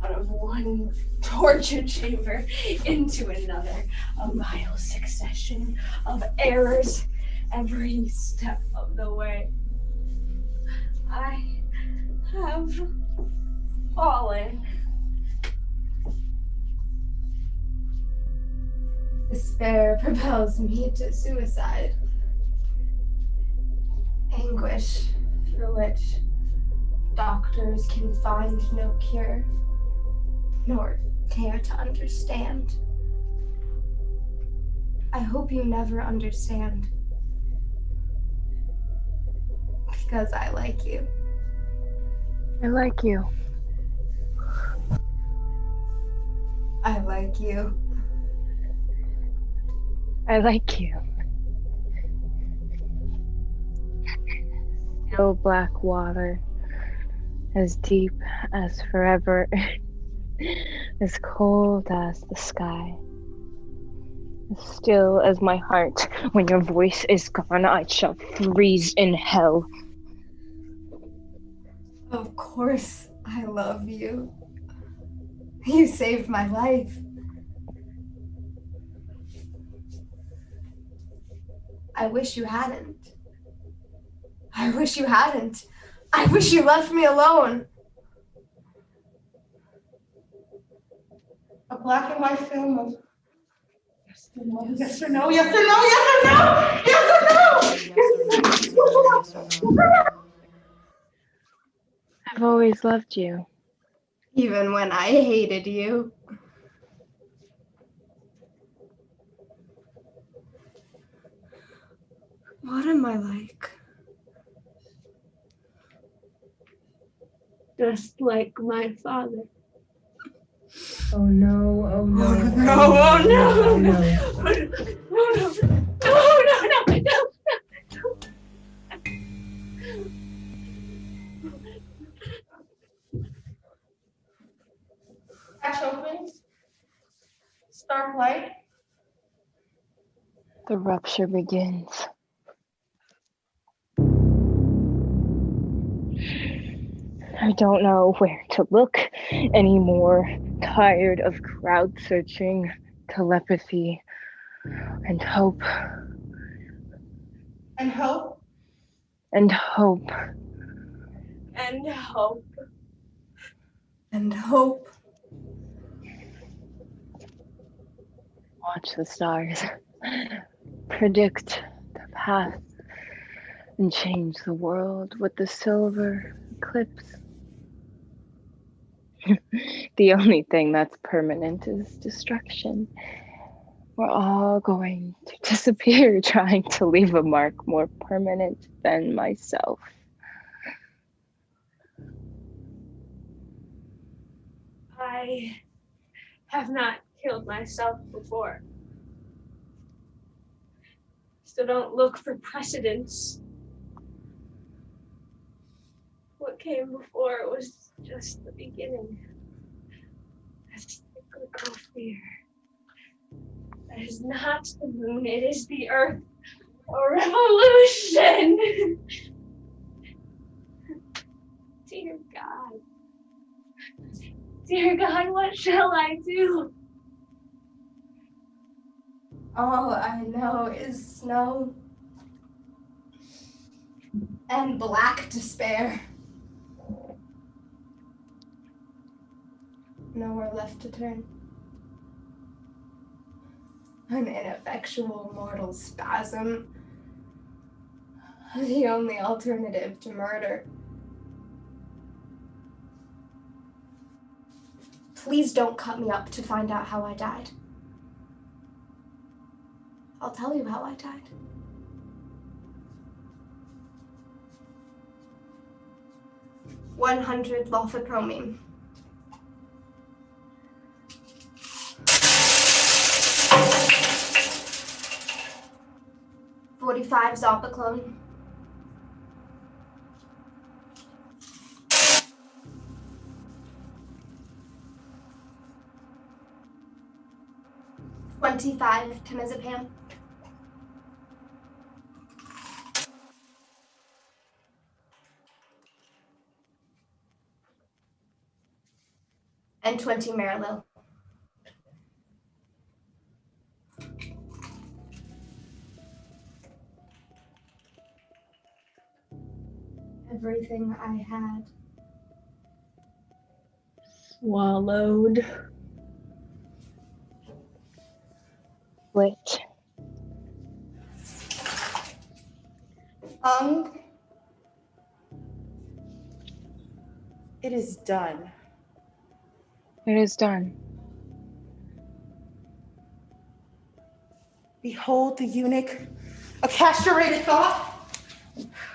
Out of one torture chamber into another, a vile succession of errors every step of the way. I have fallen. Despair propels me to suicide. Anguish for which doctors can find no cure, nor care to understand. I hope you never understand. Because I like you. I like you. I like you. I like you. Still black water, as deep as forever, as cold as the sky. As still as my heart, when your voice is gone, I shall freeze in hell. Of course, I love you. You saved my life. I wish you hadn't. I wish you hadn't. I wish you left me alone. A black and white film of yes or no, yes or no, yes or no, yes or no, yes or no. I've always loved you. Even when I hated you. What am I like? Just like my father. Oh no, oh no. Oh no, oh no, no. Hatch opens. Stark light. The rupture begins. I don't know where to look anymore. Tired of crowd searching, telepathy, and hope. And hope. And hope. And hope. And hope. Watch the stars. Predict the path. And change the world with the silver eclipse. The only thing that's permanent is destruction. We're all going to disappear trying to leave a mark more permanent than myself. I have not killed myself before. So don't look for precedents. What came before was just the beginning. A cyclical fear. That is not the moon, it is the earth. A revolution! Dear God. Dear God, what shall I do? All I know is snow. And black despair. nowhere left to turn. An ineffectual mortal spasm. The only alternative to murder. Please don't cut me up to find out how I died. I'll tell you how I died. $100 lofepromine. $45 Zopiclone. $25 Temazepam. And 20 Marilil. Everything I had. Swallowed. Split. It is done. It is done. Behold the eunuch, a castrated thought,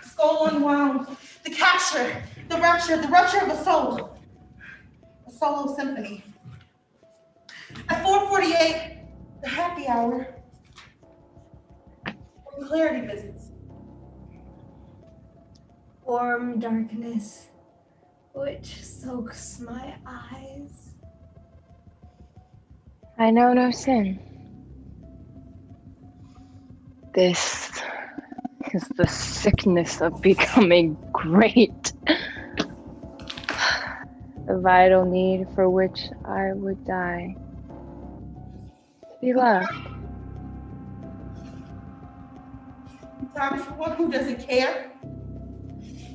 skull unwound, the capture, the rupture of a soul, a solo symphony. At 4:48, the happy hour, when clarity visits. Warm darkness, which soaks my eyes. I know no sin. This is the sickness of becoming great. The vital need for which I would die. To be loved. I'm dying for one who doesn't care.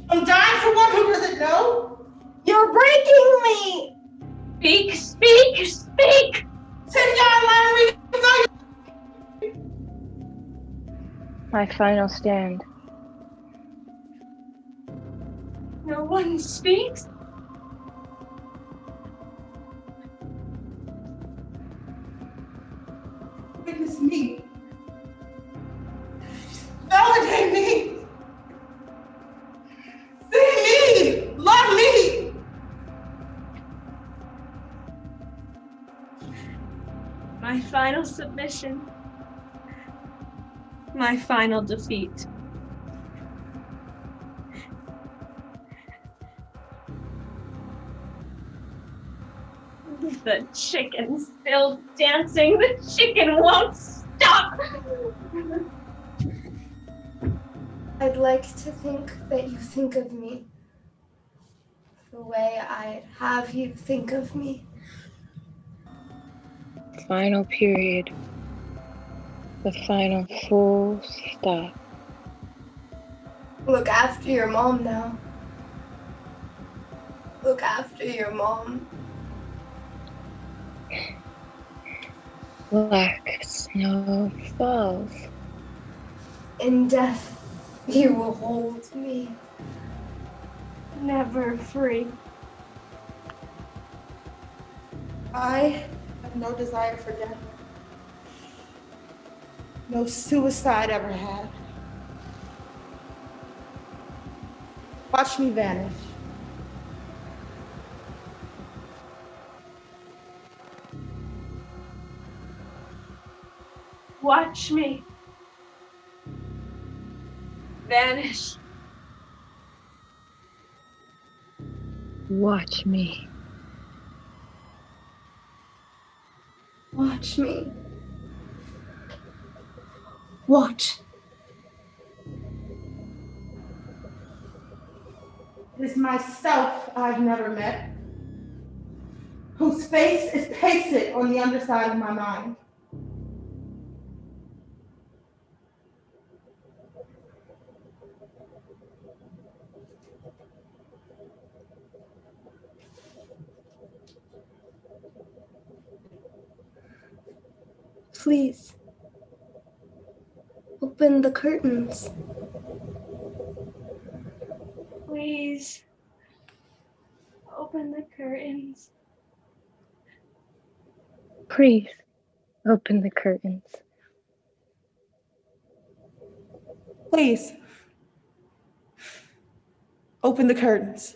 I'm dying for one who doesn't know. You're breaking me! Speak, speak, speak! My final stand. No one speaks. Witness me. Validate me. See me. Love me. My final submission. My final defeat. The chicken's still dancing. The chicken won't stop. I'd like to think that you think of me the way I'd have you think of me. Final period. The final full stop. Look after your mom now. Look after your mom. Black snow falls. In death, you will hold me. Never free. I have no desire for death. No suicide ever had. Watch me vanish. Watch me vanish. Watch me. Watch me. Watch. It is myself I've never met, whose face is pasted on the underside of my mind. Please. Open the curtains. Please. Open the curtains. Please open the curtains. Please. Open the curtains.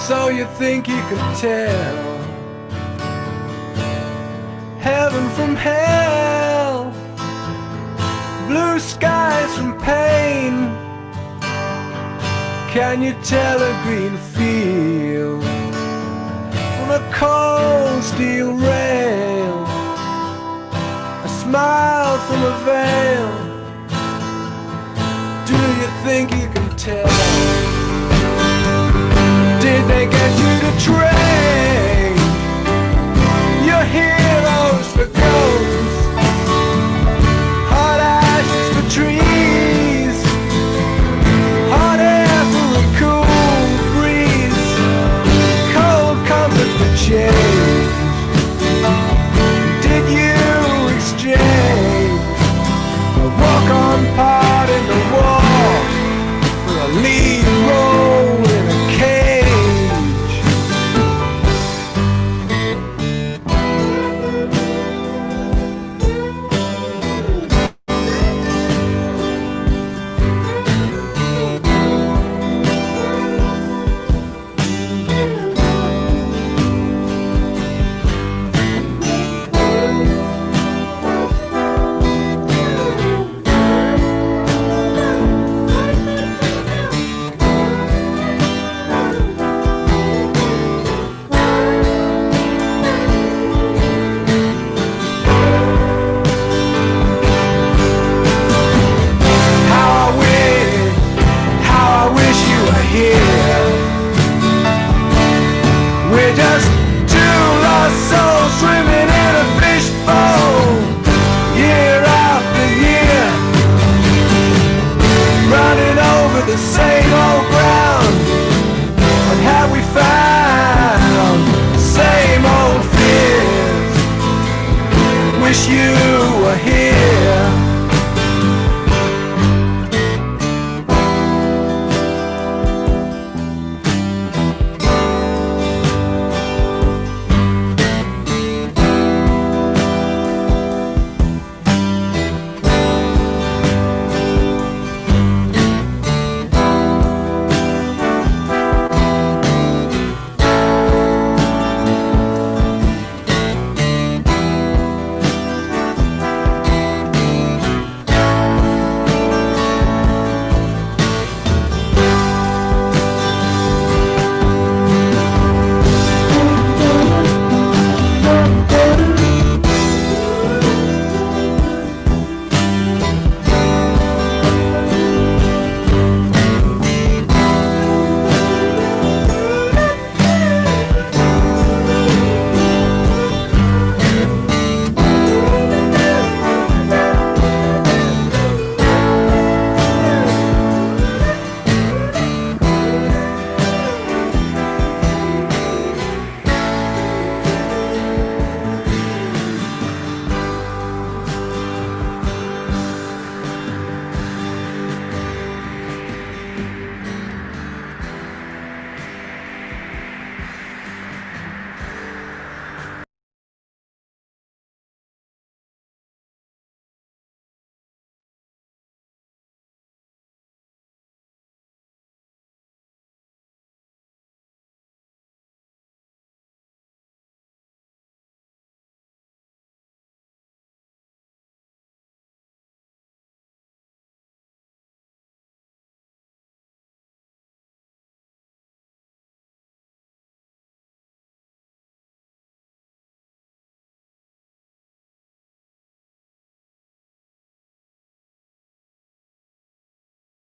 So you think you can tell heaven from hell, blue skies from pain? Can you tell a green field from a cold steel rail, a smile from a veil? Do you think you can tell? Did they get you to trade?